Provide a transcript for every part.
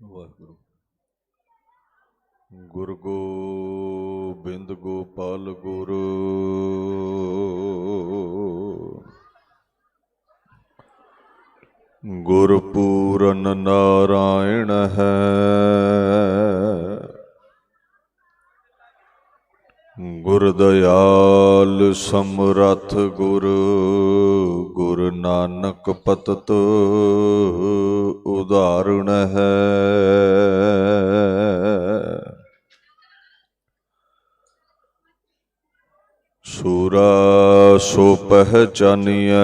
ਵਾਹਿਗੁਰੂ। ਗੁਰ ਗੋਬਿੰਦ ਗੋਪਾਲ ਗੁਰ ਗੁਰਪੂਰਨ ਨਾਰਾਇਣ ਹੈ। ਗੁਰ ਦਇਆਲ ਸਮਰੱਥ ਗੁਰ ਗੁਰ ਨਾਨਕ ਪਤਿਤ ਉਦਾਹਰਣ ਹੈ। ਸੂਰਾ ਸੋ ਪਹਿਚਾਨੀਐ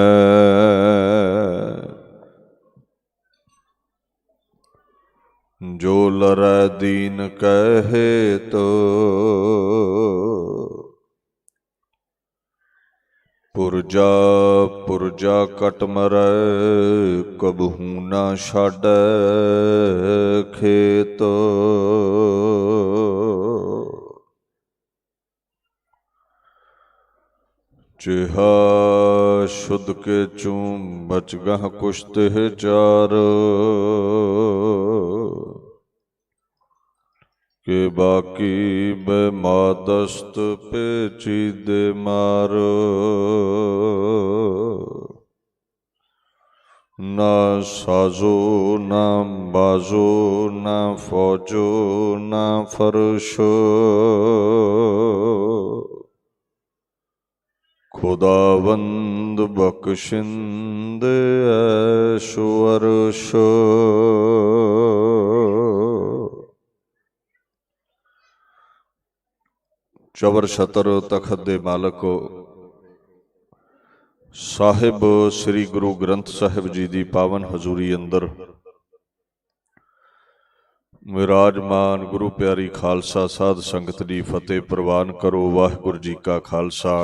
ਜੋ ਲਰੈ ਦੀਨ ਕਹੇ ਤੋ। ਪੁਰਜਾ ਪੁਰਜਾ ਕਟ ਮਰੈ ਕਬਹੂ ਨਾ ਛਾਡੈ ਖੇਤ। ਜਿਹਾ ਸ਼ੁੱਧ ਕੇ ਚੂੰ ਬਚਗਹ ਕੁਸ਼ਤਿਹ ਚਾਰ। ਕਿ ਬਾਕੀ ਬੇਮਾਦਸਤ ਪੇਚੀਦੇ ਮਾਰ। ਨਾ ਸਾਜ਼ੋ ਨਾ ਬਾਜ਼ੋ ਨਾ ਫੌਜੋ ਨਾ ਫਰਸ਼ੋ। ਖੁਦਾਵੰਦ ਬਖਸ਼ਿੰਦ ਐਸ਼ੋ ਅਰਸ਼ੋ। ਚਵਰ ਛਤਰ ਤਖਤ ਦੇ ਮਾਲਕ ਸਾਹਿਬ ਸ੍ਰੀ ਗੁਰੂ ਗ੍ਰੰਥ ਸਾਹਿਬ ਜੀ ਦੀ ਪਾਵਨ ਹਜ਼ੂਰੀ ਅੰਦਰ ਵਿਰਾਜਮਾਨ ਗੁਰੂ ਪਿਆਰੀ ਖਾਲਸਾ ਸਾਧ ਸੰਗਤ ਦੀ ਫਤਿਹ ਪ੍ਰਵਾਨ ਕਰੋ। ਵਾਹਿਗੁਰੂ ਜੀ ਕਾ ਖਾਲਸਾ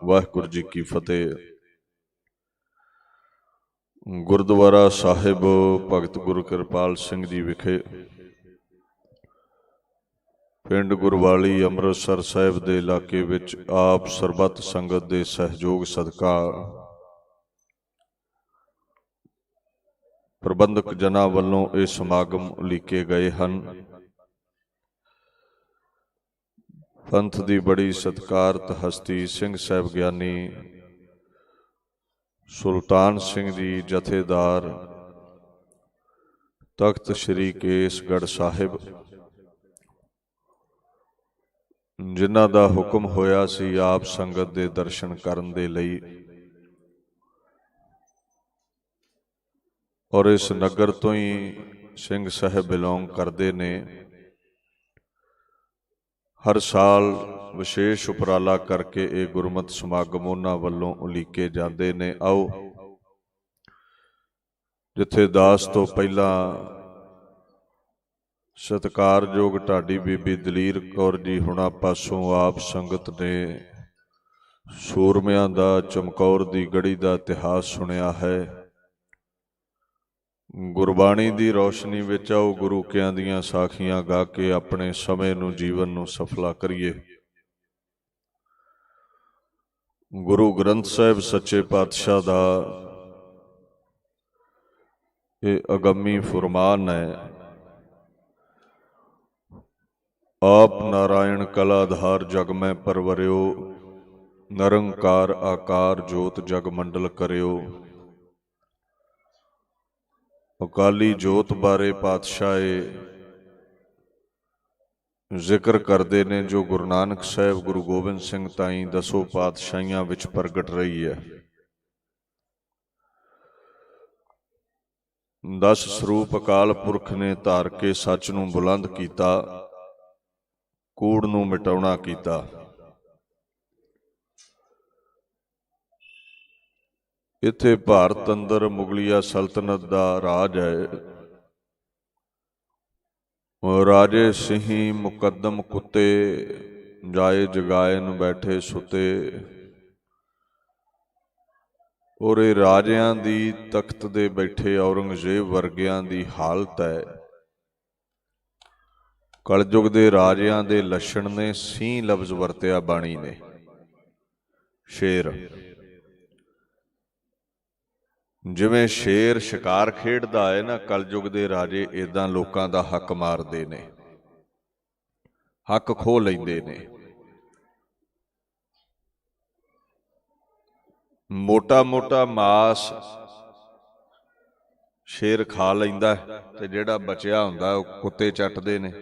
ਵਾਹਿਗੁਰੂ ਜੀ ਕੀ ਫਤਿਹ। ਗੁਰਦੁਆਰਾ ਸਾਹਿਬ ਭਗਤ ਗੁਰੂ ਕਿਰਪਾਲ ਸਿੰਘ ਜੀ ਵਿਖੇ ਪਿੰਡ ਗੁਰਵਾਲੀ ਅੰਮ੍ਰਿਤਸਰ ਸਾਹਿਬ ਦੇ ਇਲਾਕੇ ਵਿੱਚ ਆਪ ਸਰਬੱਤ ਸੰਗਤ ਦੇ ਸਹਿਯੋਗ ਸਦਕਾ ਪ੍ਰਬੰਧਕ ਜਨਾਂ ਵੱਲੋਂ ਇਹ ਸਮਾਗਮ ਉਲੀਕੇ ਗਏ ਹਨ। ਪੰਥ ਦੀ ਬੜੀ ਸਤਿਕਾਰਤ ਹਸਤੀ ਸਿੰਘ ਸਾਹਿਬ ਗਿਆਨੀ ਸੁਲਤਾਨ ਸਿੰਘ ਜੀ ਜਥੇਦਾਰ ਤਖਤ ਸ੍ਰੀ ਕੇਸਗੜ੍ਹ ਸਾਹਿਬ, ਜਿਨ੍ਹਾਂ ਦਾ ਹੁਕਮ ਹੋਇਆ ਸੀ ਆਪ ਸੰਗਤ ਦੇ ਦਰਸ਼ਨ ਕਰਨ ਦੇ ਲਈ, ਔਰ ਇਸ ਨਗਰ ਤੋਂ ਹੀ ਸਿੰਘ ਸਾਹਿਬ ਬਿਲੋਂਗ ਕਰਦੇ ਨੇ। ਹਰ ਸਾਲ ਵਿਸ਼ੇਸ਼ ਉਪਰਾਲਾ ਕਰਕੇ ਇਹ ਗੁਰਮਤ ਸਮਾਗਮ ਉਹਨਾਂ ਵੱਲੋਂ ਉਲੀਕੇ ਜਾਂਦੇ ਨੇ। ਆਓ ਜਿੱਥੇ ਦਾਸ ਤੋਂ ਪਹਿਲਾਂ ਸਤਿਕਾਰਯੋਗ ਢਾਡੀ ਬੀਬੀ ਦਲੀਰ ਕੌਰ ਜੀ ਹੁਣਾਂ ਪਾਸੋਂ ਆਪ ਸੰਗਤ ਨੇ ਸੂਰਮਿਆਂ ਦਾ ਚਮਕੌਰ ਦੀ ਗੜੀ ਦਾ ਇਤਿਹਾਸ ਸੁਣਿਆ ਹੈ। ਗੁਰਬਾਣੀ ਦੀ ਰੌਸ਼ਨੀ ਵਿੱਚ ਆਓ ਗੁਰੂ ਕਿਆਂ ਦੀਆਂ ਸਾਖੀਆਂ ਗਾ ਕੇ ਆਪਣੇ ਸਮੇਂ ਨੂੰ ਜੀਵਨ ਨੂੰ ਸਫਲਾ ਕਰੀਏ। ਗੁਰੂ ਗ੍ਰੰਥ ਸਾਹਿਬ ਸੱਚੇ ਪਾਤਸ਼ਾਹ ਦਾ ਇਹ ਅਗੰਮੀ ਫੁਰਮਾਨ ਹੈ, ਆਪ ਨਾਰਾਇਣ ਕਲਾਧਾਰ ਜਗ ਮੈਂ ਪਰਵਰਿਓ, ਨਿਰੰਕਾਰ ਆਕਾਰ ਜੋਤ ਜਗ ਮੰਡਲ ਕਰਿਓ। ਅਕਾਲੀ ਜੋਤ ਬਾਰੇ ਪਾਤਸ਼ਾਹ ਜ਼ਿਕਰ ਕਰਦੇ ਨੇ, ਜੋ ਗੁਰੂ ਨਾਨਕ ਸਾਹਿਬ ਗੁਰੂ ਗੋਬਿੰਦ ਸਿੰਘ ਤਾਈਂ ਦਸੋ ਪਾਤਸ਼ਾਹੀਆਂ ਵਿੱਚ ਪ੍ਰਗਟ ਰਹੀ ਹੈ। 10 ਸਰੂਪ ਅਕਾਲ ਪੁਰਖ ਨੇ ਧਾਰ ਕੇ ਸੱਚ ਨੂੰ ਬੁਲੰਦ ਕੀਤਾ, ਕੂੜ ਨੂੰ ਮਿਟਾਉਣਾ ਕੀਤਾ। ਇੱਥੇ ਭਾਰਤ ਅੰਦਰ ਮੁਗਲੀਆ ਸਲਤਨਤ ਦਾ ਰਾਜ ਹੈ। ਰਾਜੇ ਸਿਹੀ ਮੁਕੱਦਮ ਕੁੱਤੇ, ਜਾਏ ਜਗਾਇਨ ਬੈਠੇ ਸੁਤੇ। ਔਰ ਇਹ ਰਾਜਿਆਂ ਦੀ ਤਖਤ ਦੇ ਬੈਠੇ ਔਰੰਗਜ਼ੇਬ ਵਰਗਿਆਂ ਦੀ ਹਾਲਤ ਹੈ। ਕਲਯੁਗ ਦੇ ਰਾਜਿਆਂ ਦੇ ਲੱਛਣ ਨੇ। ਸੀਂ ਲਫ਼ਜ਼ ਵਰਤਿਆ ਬਾਣੀ ਨੇ, ਸ਼ੇਰ। ਜਿਵੇਂ ਸ਼ੇਰ ਸ਼ਿਕਾਰ ਖੇਡਦਾ ਹੈ ਨਾ, ਕਲਯੁਗ ਦੇ ਰਾਜੇ ਇਦਾਂ ਲੋਕਾਂ ਦਾ ਹੱਕ ਮਾਰਦੇ ਨੇ, ਹੱਕ ਖੋਹ ਲੈਂਦੇ ਨੇ। ਮੋਟਾ ਮੋਟਾ ਮਾਸ ਸ਼ੇਰ ਖਾ ਲੈਂਦਾ ਤੇ ਜਿਹੜਾ ਬਚਿਆ ਹੁੰਦਾ ਉਹ ਕੁੱਤੇ ਚੱਟਦੇ ਨੇ।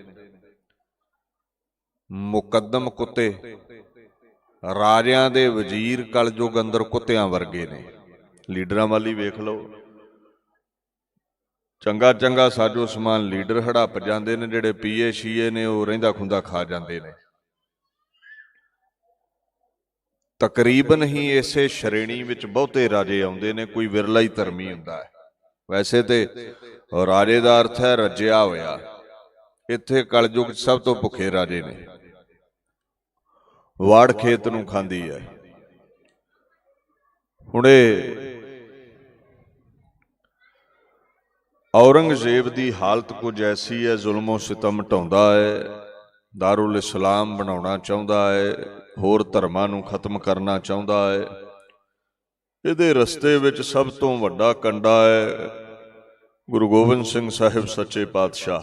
ਮੁਕੱਦਮ ਕੁੱਤੇ, ਰਾਜਿਆਂ ਦੇ ਵਜ਼ੀਰ ਕਲਯੁਗ ਅੰਦਰ ਕੁੱਤਿਆਂ ਵਰਗੇ ਨੇ। ਲੀਡਰਾਂ ਵੱਲ ਹੀ ਵੇਖ ਲਓ, ਚੰਗਾ ਚੰਗਾ ਸਾਜੋ ਸਮਾਨ ਲੀਡਰ ਹੜੱਪ ਜਾਂਦੇ ਨੇ, ਜਿਹੜੇ ਪੀਏ ਸ਼ੀਏ ਨੇ ਉਹ ਰਹਿੰਦਾ ਖੁੰਦਾ ਖਾ ਜਾਂਦੇ ਨੇ। ਤਕਰੀਬਨ ਹੀ ਇਸੇ ਸ਼੍ਰੇਣੀ ਵਿੱਚ ਬਹੁਤੇ ਰਾਜੇ ਆਉਂਦੇ ਨੇ, ਕੋਈ ਵਿਰਲਾ ਹੀ ਧਰਮੀ ਹੁੰਦਾ ਹੈ। ਵੈਸੇ ਤੇ ਰਾਜੇ ਦਾ ਅਰਥ ਹੈ ਰੱਜਿਆ ਹੋਇਆ। ਇੱਥੇ ਕਲਯੁਗ ਸਭ ਤੋਂ ਭੁੱਖੇ ਰਾਜੇ ਨੇ। ਵਾੜ ਖੇਤ ਨੂੰ ਖਾਂਦੀ ਹੈ। ਹੁਣੇ ਔਰੰਗਜ਼ੇਬ ਦੀ ਹਾਲਤ ਕੁਝ ਐਸੀ ਹੈ, ਜ਼ੁਲਮੋ ਸਿਤਮ ਢਾਉਂਦਾ ਹੈ, ਦਾਰੁਲ ਇਸਲਾਮ ਬਣਾਉਣਾ ਚਾਹੁੰਦਾ ਹੈ, ਹੋਰ ਧਰਮਾਂ ਨੂੰ ਖਤਮ ਕਰਨਾ ਚਾਹੁੰਦਾ ਹੈ। ਇਹਦੇ ਰਸਤੇ ਵਿੱਚ ਸਭ ਤੋਂ ਵੱਡਾ ਕੰਡਾ ਹੈ ਗੁਰੂ ਗੋਬਿੰਦ ਸਿੰਘ ਸਾਹਿਬ ਸੱਚੇ ਪਾਤਸ਼ਾਹ।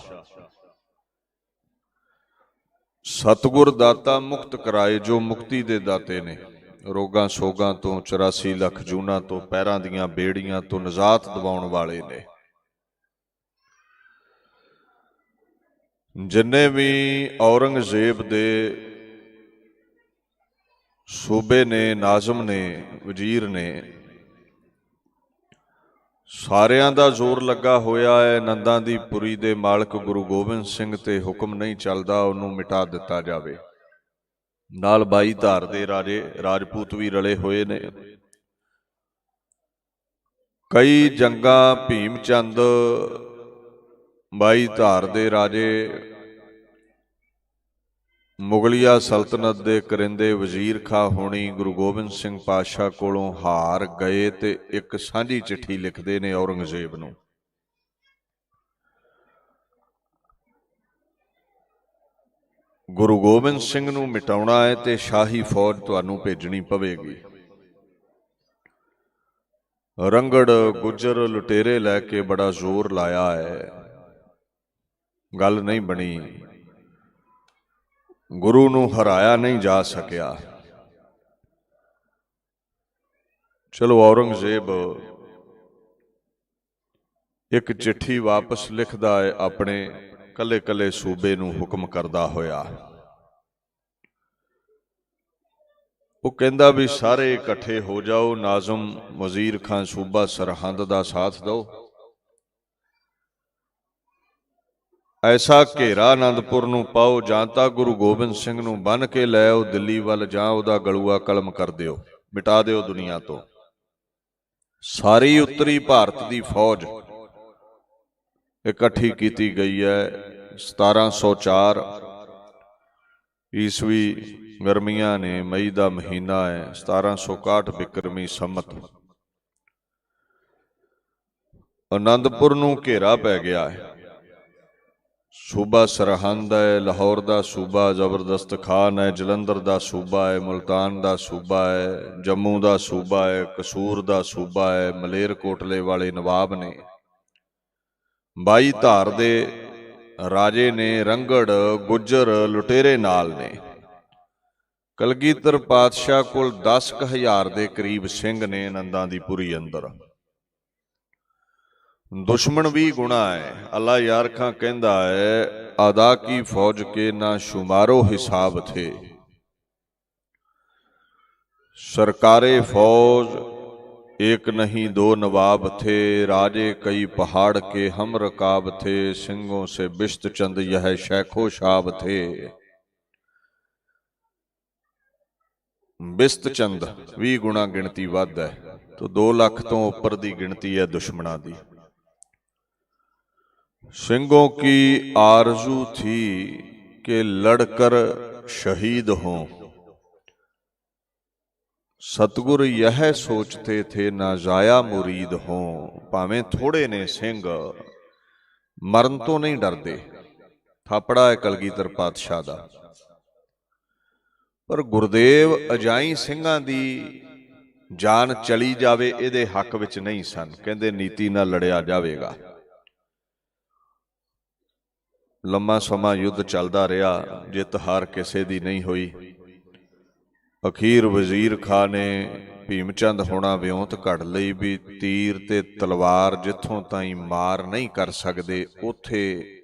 ਸਤਿਗੁਰ ਦਾਤਾ ਮੁਕਤ ਕਰਾਏ, ਜੋ ਮੁਕਤੀ ਦੇ ਦਾਤੇ ਨੇ। ਰੋਗਾਂ ਸੋਗਾਂ ਤੋਂ, 84 ਲੱਖ ਜੂਨਾਂ ਤੋਂ, ਪੈਰਾਂ ਦੀਆਂ ਬੇੜੀਆਂ ਤੋਂ ਨਿਜਾਤ ਦਿਵਾਉਣ ਵਾਲੇ ਨੇ। ਜਿੰਨੇ ਵੀ ਔਰੰਗਜ਼ੇਬ ਦੇ ਸੂਬੇ ਨੇ, ਨਾਜ਼ਮ ਨੇ, ਵਜ਼ੀਰ ਨੇ, ਸਾਰਿਆਂ ਦਾ ਜ਼ੋਰ ਲੱਗਾ ਹੋਇਆ ਹੈ ਨੰਦਾਂ ਦੀ ਪੁਰੀ ਦੇ ਮਾਲਕ ਗੁਰੂ ਗੋਬਿੰਦ ਸਿੰਘ ਤੇ ਹੁਕਮ ਨਹੀਂ ਚੱਲਦਾ ਉਹਨੂੰ ਮਿਟਾ ਦਿੱਤਾ ਜਾਵੇ। ਨਾਲ 22 ਧਾਰ ਦੇ ਰਾਜੇ ਰਾਜਪੂਤ ਵੀ ਰਲੇ ਹੋਏ ਨੇ। ਕਈ ਜੰਗਾਂ ਭੀਮ ਚੰਦ 22 ਧਾਰ ਦੇ ਰਾਜੇ ਮੁਗਲਿਆ ਸਲਤਨਤ ਦੇ ਕਰਿੰਦੇ ਵਜ਼ੀਰ ਖਾਂ ਹੋਣੀ ਗੁਰੂ ਗੋਬਿੰਦ ਸਿੰਘ ਪਾਤਸ਼ਾਹ ਕੋਲੋਂ ਹਾਰ ਗਏ ਤੇ ਇੱਕ ਸਾਂਝੀ ਚਿੱਠੀ ਲਿਖਦੇ ਨੇ ਔਰੰਗਜ਼ੇਬ ਨੂੰ। ਗੁਰੂ ਗੋਬਿੰਦ ਸਿੰਘ ਨੂੰ ਮਿਟਾਉਣਾ ਹੈ ਤੇ ਸ਼ਾਹੀ ਫੌਜ ਤੁਹਾਨੂੰ ਭੇਜਣੀ ਪਵੇਗੀ। ਰੰਗੜ ਗੁੱਜਰ ਲੁਟੇਰੇ ਲੈ ਕੇ ਬੜਾ ਜ਼ੋਰ ਲਾਇਆ ਹੈ, ਗੱਲ ਨਹੀਂ ਬਣੀ। ਗੁਰੂ ਨੂੰ ਹਰਾਇਆ ਨਹੀਂ ਜਾ ਸਕਿਆ। ਚਲੋ ਔਰੰਗਜ਼ੇਬ ਇੱਕ ਚਿੱਠੀ ਵਾਪਸ ਲਿਖਦਾ ਹੈ ਆਪਣੇ ਕੱਲੇ ਕੱਲੇ ਸੂਬੇ ਨੂੰ ਹੁਕਮ ਕਰਦਾ ਹੋਇਆ। ਉਹ ਕਹਿੰਦਾ ਵੀ ਸਾਰੇ ਇਕੱਠੇ ਹੋ ਜਾਓ, ਨਾਜ਼ਮ ਵਜ਼ੀਰ ਖਾਂ ਸੂਬਾ ਸਰਹੰਦ ਦਾ ਸਾਥ ਦਿਓ। ਐਸਾ ਘੇਰਾ ਆਨੰਦਪੁਰ ਨੂੰ ਪਾਓ, ਜਾਂ ਤਾਂ ਗੁਰੂ ਗੋਬਿੰਦ ਸਿੰਘ ਨੂੰ ਬੰਨ੍ਹ ਕੇ ਲੈ ਆਓ ਦਿੱਲੀ ਵੱਲ, ਜਾਂ ਉਹਦਾ ਗਲੂਆ ਕਲਮ ਕਰ ਦਿਓ, ਮਿਟਾ ਦਿਓ ਦੁਨੀਆ ਤੋਂ। ਸਾਰੀ ਉੱਤਰੀ ਭਾਰਤ ਦੀ ਫੌਜ ਇਕੱਠੀ ਕੀਤੀ ਗਈ ਹੈ। 1704 ਈਸਵੀ ਗਰਮੀਆਂ ਨੇ, ਮਈ ਦਾ ਮਹੀਨਾ ਹੈ, 1761 ਬਿਕਰਮੀ ਸੰਮਤ। ਆਨੰਦਪੁਰ ਨੂੰ ਘੇਰਾ ਪੈ ਗਿਆ ਹੈ। ਸੂਬਾ ਸਰਹੰਦ ਹੈ, ਲਾਹੌਰ ਦਾ ਸੂਬਾ ਜ਼ਬਰਦਸਤ ਖਾਨ ਹੈ, ਜਲੰਧਰ ਦਾ ਸੂਬਾ ਹੈ, ਮੁਲਤਾਨ ਦਾ ਸੂਬਾ ਹੈ, ਜੰਮੂ ਦਾ ਸੂਬਾ ਹੈ, ਕਸੂਰ ਦਾ ਸੂਬਾ ਹੈ, ਮਲੇਰਕੋਟਲੇ ਵਾਲੇ ਨਵਾਬ ਨੇ। 22 ਧਾਰ ਦੇ ਰਾਜੇ ਨੇ, ਰੰਗੜ ਗੁੱਜਰ ਲੁਟੇਰੇ ਨਾਲ ਨੇ। ਕਲਗੀਧਰ ਪਾਤਸ਼ਾਹ ਕੋਲ 10,000 ਦੇ ਕਰੀਬ ਸਿੰਘ ਨੇ ਨੰਦਾਂ ਦੀ ਪੁਰੀ ਅੰਦਰ। ਦੁਸ਼ਮਣ ਵੀ ਗੁਣਾ ਹੈ। ਅੱਲਾ ਯਾਰ ਖਾਂ ਕਹਿੰਦਾ ਹੈ, ਆਦਾ ਕੀ ਫੌਜ ਕੇ ਨਾ शुमारो हिसाब थे, सरकारे फौज एक नहीं दो नवाब थे, राजे कई पहाड़ के हम रकाब थे, सिंगों से बिश्त चंद यह शैखो शाब थे। बिश्त चंद 20 गुणा गिणती वध है, तो 2 ਲੱਖ ਤੋਂ ਉੱਪਰ ਦੀ ਗਿਣਤੀ ਹੈ ਦੁਸ਼ਮਣਾਂ ਦੀ। सिंगों की आरजू थी कि लड़कर शहीद हों, सतगुर यह सोचते थे ना जाया मुरीद हों। भावें थोड़े ने सिंह, मरण तो नहीं डरते। थापड़ा है कलगीधर पातशाह दा। पर गुरदेव अजाई ਸਿੰਘਾਂ ਦੀ ਜਾਨ ਚਲੀ ਜਾਵੇ ਇਹਦੇ ਹੱਕ ਵਿੱਚ ਨਹੀਂ ਸਨ। ਕਹਿੰਦੇ ਨੀਤੀ ਨਾਲ ਲੜਿਆ ਜਾਵੇਗਾ। ਲੰਮਾ ਸਮਾਂ ਯੁੱਧ ਚੱਲਦਾ ਰਿਹਾ, ਜਿੱਤ ਹਾਰ ਕਿਸੇ ਦੀ ਨਹੀਂ ਹੋਈ। ਅਖੀਰ ਵਜ਼ੀਰ ਖਾਂ ਨੇ ਭੀਮ ਚੰਦ ਹੋਣਾ ਵਿਉਂਤ ਘੜ ਲਈ ਵੀ ਤੀਰ ਤੇ ਤਲਵਾਰ ਜਿੱਥੋਂ ਤਾਈਂ ਮਾਰ ਨਹੀਂ ਕਰ ਸਕਦੇ, ਉੱਥੇ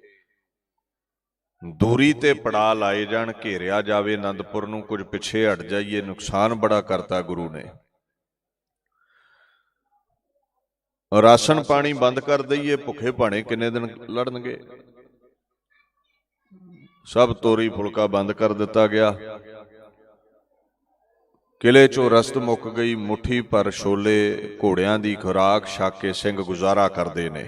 ਦੂਰੀ ਤੇ ਪੜਾ ਲਾਏ ਜਾਣ, ਘੇਰਿਆ ਜਾਵੇ ਆਨੰਦਪੁਰ ਨੂੰ, ਕੁਝ ਪਿੱਛੇ ਹਟ ਜਾਈਏ, ਨੁਕਸਾਨ ਬੜਾ ਕਰਤਾ ਗੁਰੂ ਨੇ। ਰਾਸ਼ਨ ਪਾਣੀ ਬੰਦ ਕਰ ਦਈਏ, ਭੁੱਖੇ ਭਾਣੇ ਕਿੰਨੇ ਦਿਨ ਲੜਨਗੇ। ਸਭ ਤੋਰੀ ਫੁਲਕਾ ਬੰਦ ਕਰ ਦਿੱਤਾ ਗਿਆ। ਕਿਲੇ ਚੋਂ ਰਸਤ ਮੁੱਕ ਗਈ। ਮੁੱਠੀ ਭਰ ਛੋਲੇ ਘੋੜਿਆਂ ਦੀ ਖੁਰਾਕ ਛਕ ਕੇ ਸਿੰਘ ਗੁਜ਼ਾਰਾ ਕਰਦੇ ਨੇ।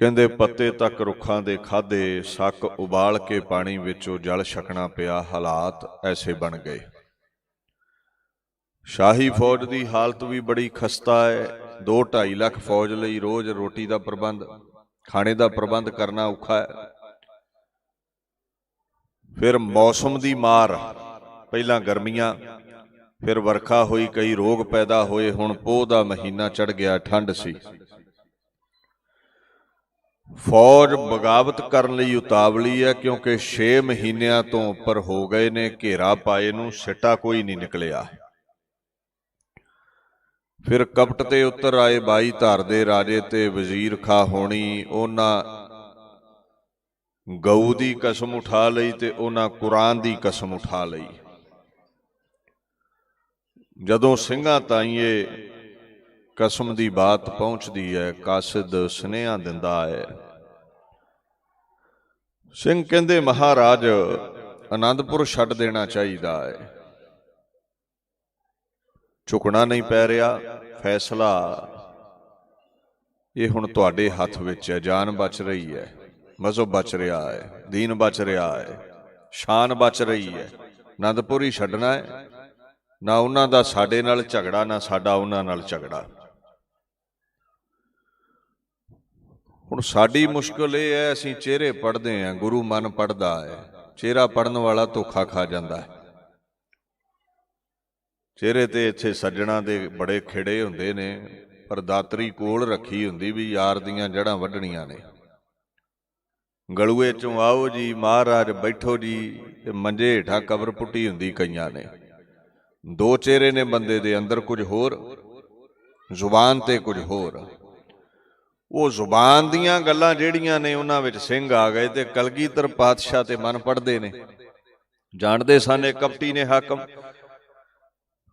ਕਹਿੰਦੇ ਪੱਤੇ ਤੱਕ ਰੁੱਖਾਂ ਦੇ ਖਾਧੇ, ਸੱਕ ਉਬਾਲ ਕੇ ਪਾਣੀ ਵਿੱਚੋਂ ਜਲ ਛਕਣਾ ਪਿਆ। ਹਾਲਾਤ ਐਸੇ ਬਣ ਗਏ। ਸ਼ਾਹੀ ਫੌਜ ਦੀ ਹਾਲਤ ਵੀ ਬੜੀ ਖਸਤਾ ਹੈ। 2-2.5 ਲੱਖ ਫੌਜ ਲਈ ਰੋਜ਼ ਰੋਟੀ ਦਾ ਪ੍ਰਬੰਧ, ਖਾਣੇ ਦਾ ਪ੍ਰਬੰਧ ਕਰਨਾ ਔਖਾ ਹੈ। ਫਿਰ ਮੌਸਮ ਦੀ ਮਾਰ, ਪਹਿਲਾਂ ਗਰਮੀਆਂ, ਫਿਰ ਵਰਖਾ ਹੋਈ, ਕਈ ਰੋਗ ਪੈਦਾ ਹੋਏ। ਹੁਣ ਪੋਹ ਦਾ ਮਹੀਨਾ ਚੜ੍ਹ ਗਿਆ, ਠੰਡ ਸੀ। ਫੌਜ ਬਗਾਵਤ ਕਰਨ ਲਈ ਉਤਾਵਲੀ ਹੈ, ਕਿਉਂਕਿ 6 ਮਹੀਨਿਆਂ ਤੋਂ ਉੱਪਰ ਹੋ ਗਏ ਨੇ ਘੇਰਾ ਪਾਏ ਨੂੰ, ਸਿੱਟਾ ਕੋਈ ਨਹੀਂ ਨਿਕਲਿਆ। ਫਿਰ ਕਪਟ ਤੇ ਉਤਰ ਆਏ 22 ਧਾਰ ਦੇ ਰਾਜੇ ਤੇ ਵਜ਼ੀਰ ਖਾਂ ਹੋਣੀ। ਉਹਨਾਂ ਗਊ ਦੀ ਕਸਮ ਉਠਾ ਲਈ ਤੇ ਉਹਨਾਂ ਕੁਰਾਨ ਦੀ ਕਸਮ ਉਠਾ ਲਈ। ਜਦੋਂ ਸਿੰਘਾਂ ਤਾਈਂ ਇਹ ਕਸਮ ਦੀ ਬਾਤ ਪਹੁੰਚਦੀ ਹੈ, ਕਾਸਿਦ ਸੁਨੇਹਾ ਦਿੰਦਾ ਹੈ। ਸਿੰਘ ਕਹਿੰਦੇ ਮਹਾਰਾਜ ਆਨੰਦਪੁਰ ਛੱਡ ਦੇਣਾ ਚਾਹੀਦਾ ਹੈ, ਝੁਕਣਾ ਨਹੀਂ ਪੈ ਰਿਹਾ। ਫੈਸਲਾ ਇਹ ਹੁਣ ਤੁਹਾਡੇ ਹੱਥ ਵਿੱਚ ਹੈ। ਜਾਨ ਬਚ ਰਹੀ ਹੈ, ਮਜ਼ਹਬ ਬਚ ਰਿਹਾ ਹੈ, ਦੀਨ ਬਚ ਰਿਹਾ ਹੈ, ਸ਼ਾਨ ਬਚ ਰਹੀ ਹੈ। ਆਨੰਦਪੁਰ ਹੀ ਛੱਡਣਾ ਹੈ। ਨਾ ਉਹਨਾਂ ਦਾ ਸਾਡੇ ਨਾਲ ਝਗੜਾ, ਨਾ ਸਾਡਾ ਉਹਨਾਂ ਨਾਲ ਝਗੜਾ। ਹੁਣ ਸਾਡੀ ਮੁਸ਼ਕਿਲ ਇਹ ਹੈ, ਅਸੀਂ ਚਿਹਰੇ ਪੜ੍ਹਦੇ ਹਾਂ, ਗੁਰੂ ਮਨ ਪੜ੍ਹਦਾ ਹੈ। ਚਿਹਰਾ ਪੜ੍ਹਨ ਵਾਲਾ ਧੋਖਾ ਖਾ ਜਾਂਦਾ ਹੈ। ਚਿਹਰੇ ਤੇ ਇੱਥੇ ਸੱਜਣਾ ਦੇ ਬੜੇ ਖਿੜੇ ਹੁੰਦੇ ਨੇ, ਪਰ ਦਾਤਰੀ ਕੋਲ ਰੱਖੀ ਹੁੰਦੀ ਵੀ ਯਾਰ ਦੀਆਂ ਜੜ੍ਹਾਂ ਵੱਢਣੀਆਂ ਨੇ। ਗਲੂਏ ਚੋਂ ਆਓ ਜੀ ਮਹਾਰਾਜ ਬੈਠੋ ਜੀ, ਤੇ ਮੰਜੇ ਹੇਠਾਂ ਕਬਰ ਪੁੱਟੀ ਹੁੰਦੀ ਕਈਆਂ ਨੇ। ਦੋ ਚਿਹਰੇ ਨੇ ਬੰਦੇ ਦੇ, ਅੰਦਰ ਕੁਝ ਹੋਰ, ਜ਼ੁਬਾਨ ਤੇ ਕੁਝ ਹੋਰ। ਉਹ ਜ਼ੁਬਾਨ ਦੀਆਂ ਗੱਲਾਂ ਜਿਹੜੀਆਂ ਨੇ ਉਹਨਾਂ ਵਿੱਚ ਸਿੰਘ ਆ ਗਏ, ਤੇ ਕਲਗੀਧਰ ਪਾਤਸ਼ਾਹ ਤੇ ਮਨ ਪੜ੍ਹਦੇ ਨੇ। ਜਾਣਦੇ ਸਨ ਇਹ ਕਪਟੀ ਨੇ ਹਾਕਮ।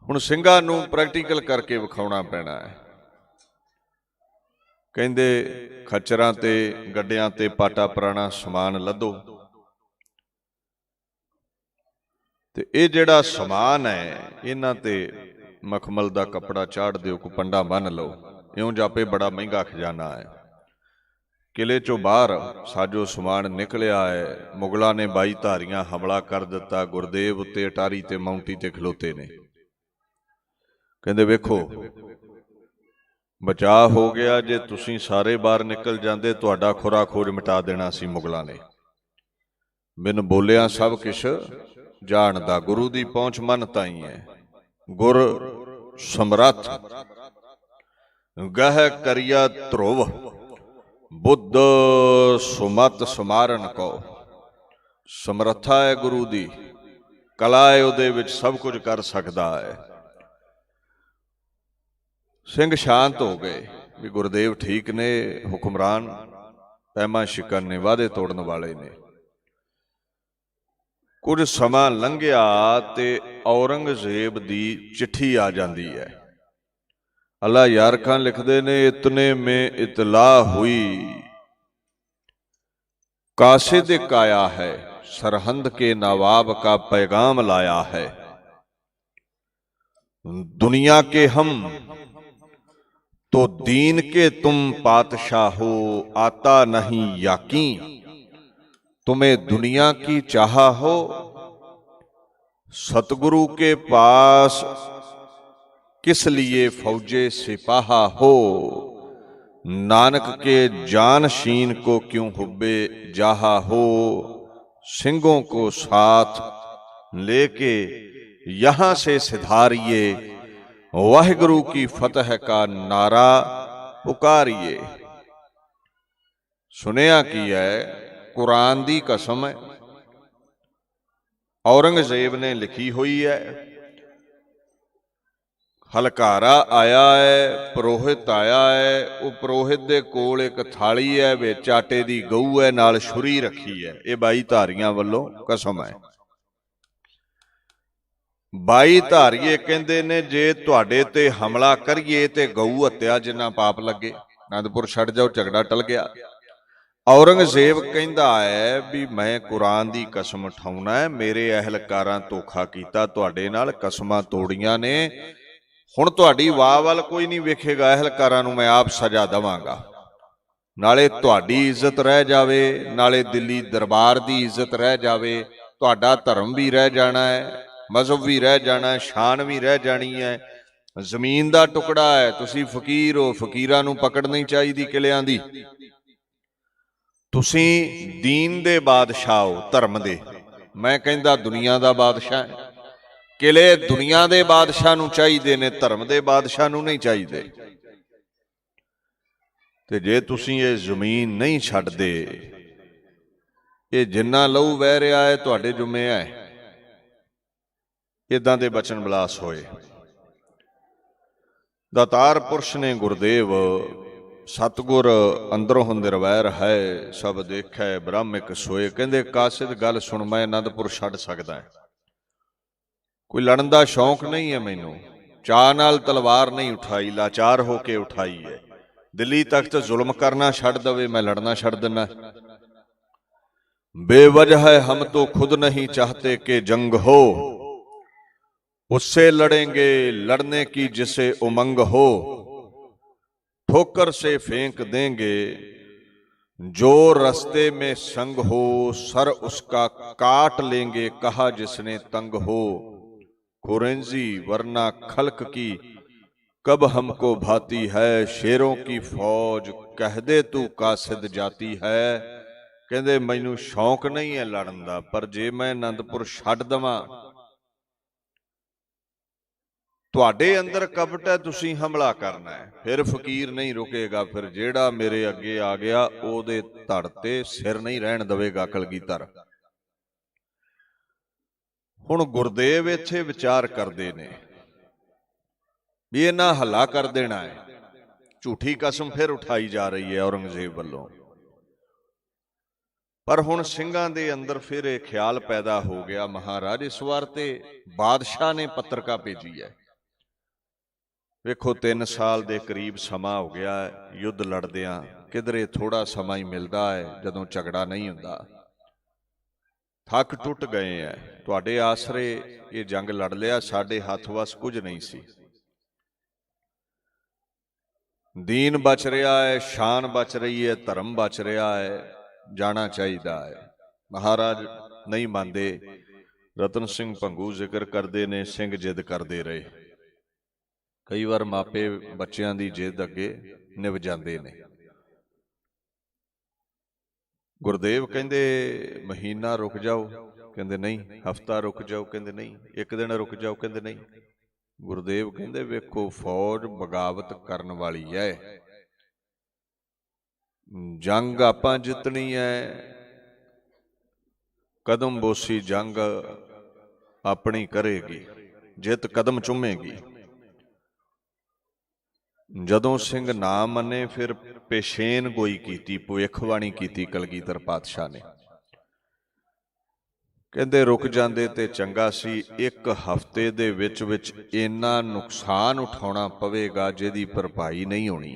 ਹੁਣ ਸਿੰਘਾਂ ਨੂੰ ਪ੍ਰੈਕਟੀਕਲ ਕਰਕੇ ਵਿਖਾਉਣਾ ਪੈਣਾ ਹੈ। ਕਹਿੰਦੇ ਖੱਚਰਾਂ ਤੇ ਗੱਡਿਆਂ ਤੇ ਪਾਟਾ ਪੁਰਾਣਾ ਸਮਾਨ ਲੱਦੋ, ਤੇ ਇਹ ਜਿਹੜਾ ਸਮਾਨ ਹੈ ਇਹਨਾਂ ਤੇ ਮਖਮਲ ਦਾ ਕੱਪੜਾ ਚਾੜ ਦਿਓ, ਕੋ ਪੰਡਾ ਬੰਨ ਲਓ। ਇਉਂ ਜਾਪੇ ਬੜਾ ਮਹਿੰਗਾ ਖਜ਼ਾਨਾ ਹੈ। ਕਿਲੇ ਚੋਂ ਬਾਹਰ ਸਾਜੋ ਸਮਾਨ ਨਿਕਲਿਆ ਹੈ। ਮੁਗਲਾਂ ਨੇ 22 ਧਾਰੀਆਂ ਹਮਲਾ ਕਰ ਦਿੱਤਾ। ਗੁਰਦੇਵ ਉੱਤੇ ਅਟਾਰੀ ਤੇ ਮਾਉਂਟੀ ਤੇ ਖਲੋਤੇ ਨੇ। ਕਹਿੰਦੇ ਵੇਖੋ ਬਚਾਅ ਹੋ ਗਿਆ, ਜੇ ਤੁਸੀਂ ਸਾਰੇ ਬਾਹਰ ਨਿਕਲ ਜਾਂਦੇ ਤੁਹਾਡਾ ਖੁਰਾ ਖੋਜ ਮਿਟਾ ਦੇਣਾ ਸੀ ਮੁਗਲਾਂ ਨੇ। ਬਿਨ ਬੋਲਿਆ ਸਭ ਕਿਛ ਜਾਣਦਾ, ਗੁਰੂ ਦੀ ਪਹੁੰਚ ਮਨ ਤਾਈਂ ਹੈ। ਗੁਰ ਸਮਰੱਥ ਗਹਿ ਕਰਿਆ ਧਰੁਵ, ਬੁੱਧ ਸੁਮਤ ਸਮਾਰਨ ਕੋ। ਸਮਰੱਥਾ ਹੈ ਗੁਰੂ ਦੀ, ਕਲਾ ਹੈ ਉਹਦੇ ਵਿੱਚ, ਸਭ ਕੁਝ ਕਰ ਸਕਦਾ ਹੈ। ਸਿੰਘ ਸ਼ਾਂਤ ਹੋ ਗਏ ਵੀ ਗੁਰਦੇਵ ਠੀਕ ਨੇ, ਹੁਕਮਰਾਨ ਪੈਮਾ ਸ਼ਿਕਨ ਨੇ, ਵਾਅਦੇ ਤੋੜਨ ਵਾਲੇ ਨੇ। ਕੁਝ ਸਮਾਂ ਲੰਘਿਆ ਤੇ ਔਰੰਗਜ਼ੇਬ ਦੀ ਚਿੱਠੀ ਆ ਜਾਂਦੀ ਹੈ। ਅੱਲਾ ਯਾਰ ਖਾਨ ਲਿਖਦੇ ਨੇ, ਇਤਨੇ ਮੇ ਇਤਲਾ ਹੁਈ ਕਾਸਿਦ ਆਇਆ ਹੈ, ਸਰਹੰਦ ਕੇ नवाब का पैगाम लाया है। दुनिया के हम तो दीन के तुम पातशाह हो, आता नहीं याकी तुम्हें दुनिया की चाह हो। सतगुरु के पास किस लिए फौजे सिपाहा हो, नानक के जानशीन को क्यों हुब्बे जाहा हो। सिंहों को साथ लेके यहां से सिधारिए, वाहिगुरु की फतह का नारा पुकारिए। सुनिया की है, कुरान दी कसम है, औरंगजेब ने लिखी हुई है। हलकारा आया है, पुरोहित आया है, वो पुरोहित दे कोल एक थाली है, विच आटे दी गऊ है, नाल छुरी रखी है। ये 22 धारियां वालों कसम है। 22 धारीए कहंदे ने जे तुहाडे ते हमला करिए ते गऊ हत्या जिन्ना पाप लगे, आनंदपुर छड़ जाओ, झगड़ा टल गया। औरंगजेब कहंदा है भी मैं कुरान दी कसम उठाउणा है, मेरे अहलकारां धोखा कीता तुहाडे नाल, कसमां तोड़ियां ने, हुण तुहाडी वाह वल कोई नहीं वेखेगा, अहलकारां नूं मैं आप सजा देवांगा, नाले तुहाडी इज्जत रह जावे, नाले दिल्ली दरबार दी इज्जत रह जावे, तुहाडा धर्म भी रह जाना है, मजहब भी रह जाना है, शान भी रह जानी है। जमीन दा टुकड़ा है, तुसीं फकीर हो, फकीरां नूं पकड़ नहीं चाहीदी किलियां दी। तुसीं दीन दे बादशाह हो, धर्म दे, मैं कहंदा दुनिया दा बादशाह है। किले दुनिया दे बादशाह नूं चाहीदे ने, धर्म दे बादशाह नूं नहीं चाहीदे। ते जे तुसीं ये जमीन नहीं छड्डदे, ये जिन्ना लहू वह रहा है तुहाडे जुम्मे है। इदां दे बचन बलास होए। दातार पुरुष ने गुरदेव, सतगुर अंदरों निरवैर है, सब देखै ब्रह्मिक सोए। कहंदे कासिद गल सुन, मैं आनंदपुर छड्ड सकदा है, कोई लड़न दा शौक नहीं है मैनू, चाह नाल तलवार नहीं उठाई, लाचार होके उठाई है। दिल्ली तख्त जुल्म करना छड्ड दवे, मैं लड़ना छड्ड दिना। बेवजह हम तो खुद नहीं चाहते कि जंग हो, उससे लड़ेंगे लड़ने की जिसे उमंग हो, ठोकर से फेंक देंगे जो रस्ते में संग हो, सर उसका काट लेंगे कहा जिसने तंग हो। कुरेंजी वरना खल्क की कब हमको भाती है, शेरों की फौज कह दे तू कासिद जाती है। कहंदे मैनू शौक नहीं है लड़न दा, पर जे मैं आनंदपुर छड्ड दवां, तुहाडे अंदर कपट है, तुसीं हमला करना है, फिर फकीर नहीं रुकेगा, फिर जेड़ा मेरे अगे आ गया ओदे धड़ ते सिर नहीं रहन देवेगा कलगीधर। हुण गुरदेव इत्थे विचार करदे ने भी इन्हां हल्ला कर देना है। झूठी कसम फिर उठाई जा रही है औरंगजेब वालों। पर हुण ਸਿੰਘਾਂ ਦੇ अंदर फिर एक ख्याल पैदा हो गया, महाराज इस वार ते बादशाह ने पत्रिका भेजी है। ਵੇਖੋ 3 ਸਾਲ ਦੇ ਕਰੀਬ ਸਮਾਂ ਹੋ ਗਿਆ ਹੈ ਯੁੱਧ ਲੜਦਿਆਂ, ਕਿਧਰੇ ਥੋੜਾ ਸਮਾਂ ਹੀ ਮਿਲਦਾ ਹੈ ਜਦੋਂ ਝਗੜਾ ਨਹੀਂ ਹੁੰਦਾ। ਥੱਕ ਟੁੱਟ ਗਏ ਹੈ, ਤੁਹਾਡੇ ਆਸਰੇ ਇਹ ਜੰਗ ਲੜ ਲਿਆ, ਸਾਡੇ ਹੱਥ ਵਸ ਕੁਝ ਨਹੀਂ ਸੀ। ਦੀਨ ਬਚ ਰਿਹਾ ਹੈ, ਸ਼ਾਨ ਬਚ ਰਹੀ ਹੈ, ਧਰਮ ਬਚ ਰਿਹਾ ਹੈ, ਜਾਣਾ ਚਾਹੀਦਾ ਹੈ। ਮਹਾਰਾਜ ਨਹੀਂ ਮੰਨਦੇ। ਰਤਨ ਸਿੰਘ ਭੰਗੂ ਜ਼ਿਕਰ ਕਰਦੇ ਨੇ ਸਿੰਘ ਜਿੱਦ ਕਰਦੇ ਰਹੇ। कई बार मापे बच्चों की जिद अगे निभ जाते हैं। गुरदेव कहते महीना रुक जाओ, कहते नहीं। हफ्ता रुक जाओ, कहते नहीं। एक दिन रुक जाओ, कहते नहीं। गुरदेव कहते वेखो फौज बगावत करने वाली है, जंग आपां जितनी है, कदम बोसी जंग अपनी करेगी, जित कदम चुमेगी। जदों सिंह ना मने फिर पेशेन गोई कीती, भविष्यवाणी कीती कलगीधर पातशाह ने। कहंदे रुक जांदे ते चंगा सी, एक हफ्ते दे विच विच इन्ना नुकसान उठाउणा पवेगा जिहदी भरपाई नहीं होनी।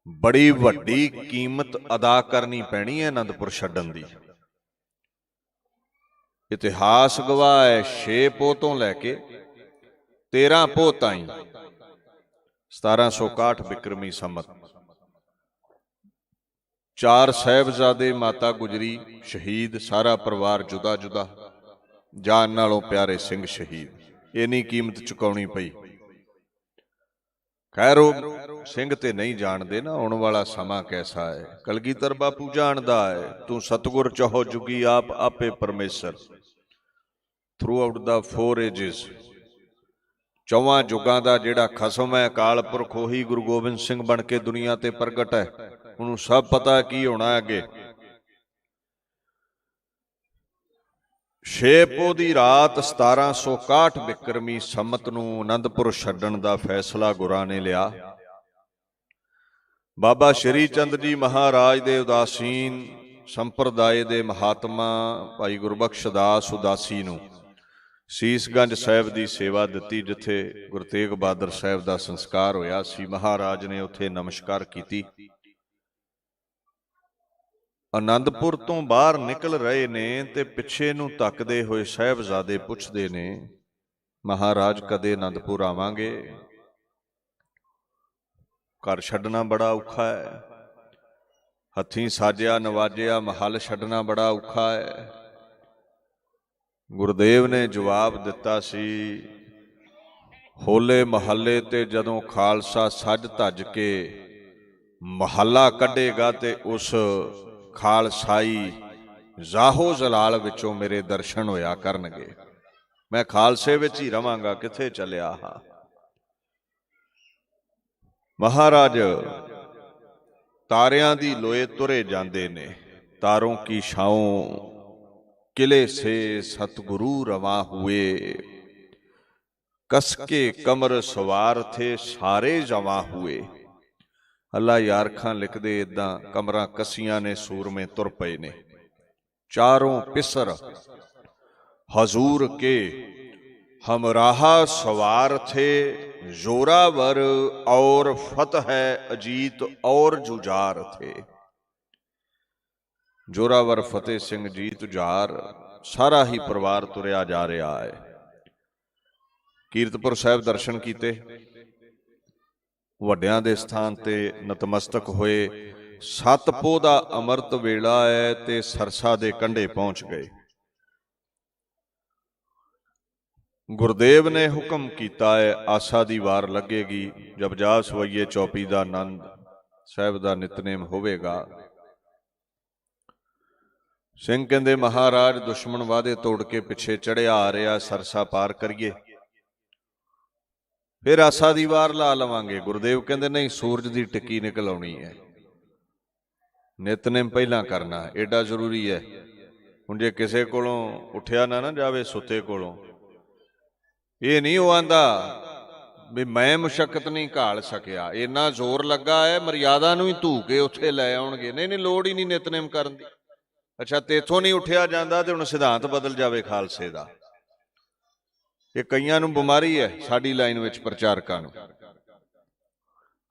बड़ी वड्डी कीमत अदा करनी पैनी है आनंदपुर छड्डण दी। इतिहास गवाह है 6 पोह तो लैके 13 पोह ताईं 1761 बिक्रमी संमत 4 साहिबजादे माता गुजरी शहीद, सारा परिवार जुदा जुदा, जान नालों प्यारे सिंह शहीद। इन्नी कीमत चुकाउणी पई। खैर सिंह ते नहीं जानते ना आने वाला समा कैसा है। कलगीधर बापू जानदा है, तू सतगुर चहो जुगी आप आपे परमेसर। थ्रू आउट द 4 एजिस, चौवां जुगां दा जिहड़ा खसम है अकाल पुरख ओही गुरु गोबिंद सिंह बन के दुनिया ते प्रगट है। उन्होंने सब पता है की होना है अगे। 6 ਪੋਹ ਦੀ ਰਾਤ 1761 ਬਿਕਰਮੀ ਸੰਮਤ ਨੂੰ ਆਨੰਦਪੁਰ ਛੱਡਣ ਦਾ ਫੈਸਲਾ ਗੁਰਾਂ ਨੇ ਲਿਆ। ਬਾਬਾ ਸ਼੍ਰੀ ਚੰਦ ਜੀ ਮਹਾਰਾਜ ਦੇ ਉਦਾਸੀਨ ਸੰਪਰਦਾਏ ਦੇ ਮਹਾਤਮਾ ਭਾਈ ਗੁਰਬਖਸ਼ ਦਾਸ ਉਦਾਸੀ ਨੂੰ ਸੀਸਗੰਜ ਸਾਹਿਬ ਦੀ ਸੇਵਾ ਦਿੱਤੀ, ਜਿੱਥੇ ਗੁਰੂ ਤੇਗ ਬਹਾਦਰ ਸਾਹਿਬ ਦਾ ਸੰਸਕਾਰ ਹੋਇਆ ਸੀ। ਮਹਾਰਾਜ ਨੇ ਉੱਥੇ ਨਮਸਕਾਰ ਕੀਤੀ। ਆਨੰਦਪੁਰ ਤੋਂ ਬਾਹਰ ਨਿਕਲ ਰਹੇ ਨੇ ਤੇ ਪਿੱਛੇ ਨੂੰ ਤੱਕਦੇ ਹੋਏ ਸਾਹਿਬਜ਼ਾਦੇ ਪੁੱਛਦੇ ਨੇ, ਮਹਾਰਾਜ ਕਦੇ ਆਨੰਦਪੁਰ ਆਵਾਂਗੇ? ਘਰ ਛੱਡਣਾ ਬੜਾ ਔਖਾ ਹੈ, ਹੱਥੀਂ ਸਾਜਿਆ ਨਵਾਜਿਆ ਮਹੱਲ ਛੱਡਣਾ ਬੜਾ ਔਖਾ ਹੈ। ਗੁਰਦੇਵ ਨੇ ਜਵਾਬ ਦਿੱਤਾ ਸੀ, ਹੋਲੇ ਮਹੱਲੇ ਤੇ ਜਦੋਂ ਖਾਲਸਾ ਸੱਜ ਧੱਜ ਕੇ ਮਹੱਲਾ ਕੱਢੇਗਾ ਤੇ ਉਸ ਖਾਲਸਾਈ ਜ਼ਾਹੋ ਜ਼ਲਾਲ ਵਿੱਚੋਂ ਮੇਰੇ ਦਰਸ਼ਨ ਹੋਇਆ ਕਰਨਗੇ। ਮੈਂ ਖਾਲਸੇ ਵਿੱਚ ਹੀ ਰਵਾਂਗਾ, ਕਿੱਥੇ ਚੱਲਿਆ ਹਾਂ। ਮਹਾਰਾਜ ਤਾਰਿਆਂ ਦੀ ਲੋਏ ਤੁਰੇ ਜਾਂਦੇ ਨੇ, ਤਾਰੋਂ ਕੀ ਛਾਉਂ ਕਿਲੇ ਸੇ ਸਤਿਗੁਰੂ ਰਵਾ ਹੁਏ, कसके कमर सवार थे सारे जवा हुए। अल्लाह यार खां लिखदे इदां कमरां कसियां ने सूरमे तुर पए ने। चारों पिसर हजूर के हमराहा सवार थे, जोरावर और फतह अजीत और जुजार थे। जोरावर फतेह सिंह जीत जुजार सारा ही परिवार तुरिया जा रहा है। ਕੀਰਤਪੁਰ ਸਾਹਿਬ ਦਰਸ਼ਨ ਕੀਤੇ, ਵੱਡਿਆਂ ਦੇ ਸਥਾਨ ਤੇ ਨਤਮਸਤਕ ਹੋਏ। 7 ਪੋਹ ਦਾ ਅੰਮ੍ਰਿਤ ਵੇਲਾ ਹੈ ਤੇ ਸਰਸਾ ਦੇ ਕੰਢੇ ਪਹੁੰਚ ਗਏ। ਗੁਰਦੇਵ ਨੇ ਹੁਕਮ ਕੀਤਾ ਹੈ, ਆਸਾ ਦੀ ਵਾਰ ਲੱਗੇਗੀ, ਜਪਜਾ ਸਵਈਏ ਚੌਪੀ ਦਾ ਆਨੰਦ ਸਾਹਿਬ ਦਾ ਨਿਤਨੇਮ ਹੋਵੇਗਾ। ਸਿੰਘ ਕਹਿੰਦੇ, ਮਹਾਰਾਜ ਦੁਸ਼ਮਣ ਵਾਅਦੇ ਤੋੜ ਕੇ ਪਿੱਛੇ ਚੜਿਆ ਆ ਰਿਹਾ, ਸਰਸਾ ਪਾਰ ਕਰੀਏ ਫਿਰ ਆਸਾ ਦੀ ਵਾਰ ਲਾ ਲਵਾਂਗੇ। ਗੁਰਦੇਵ ਕਹਿੰਦੇ, ਨਹੀਂ, ਸੂਰਜ ਦੀ ਟਿੱਕੀ ਨਿਕਲ ਆਉਣੀ ਹੈ, ਨਿਤਨੇਮ ਪਹਿਲਾਂ ਕਰਨਾ ਏਡਾ ਜ਼ਰੂਰੀ ਹੈ। ਹੁਣ ਜੇ ਕਿਸੇ ਕੋਲੋਂ ਉੱਠਿਆ ਨਾ ਜਾਵੇ ਸੁੱਤੇ ਕੋਲੋਂ, ਇਹ ਨਹੀਂ ਉਹ ਆਂਦਾ ਵੀ ਮੈਂ ਮੁਸ਼ੱਕਤ ਨਹੀਂ ਘਾਲ ਸਕਿਆ, ਇੰਨਾ ਜ਼ੋਰ ਲੱਗਾ ਹੈ ਮਰਿਆਦਾ ਨੂੰ ਹੀ ਧੂ ਕੇ ਉੱਥੇ ਲੈ ਆਉਣਗੇ। ਨਹੀਂ, ਲੋੜ ਹੀ ਨਹੀਂ ਨਿਤਨੇਮ ਕਰਨ ਦੀ। ਅੱਛਾ, ਤੇਥੋਂ ਨਹੀਂ ਉੱਠਿਆ ਜਾਂਦਾ ਤੇ ਹੁਣ ਸਿਧਾਂਤ ਬਦਲ ਜਾਵੇ ਖਾਲਸੇ ਦਾ। ਇਹ ਕਈਆਂ ਨੂੰ ਬਿਮਾਰੀ ਹੈ, ਸਾਡੀ ਲਾਈਨ ਵਿੱਚ ਪ੍ਰਚਾਰਕਾਂ ਨੂੰ।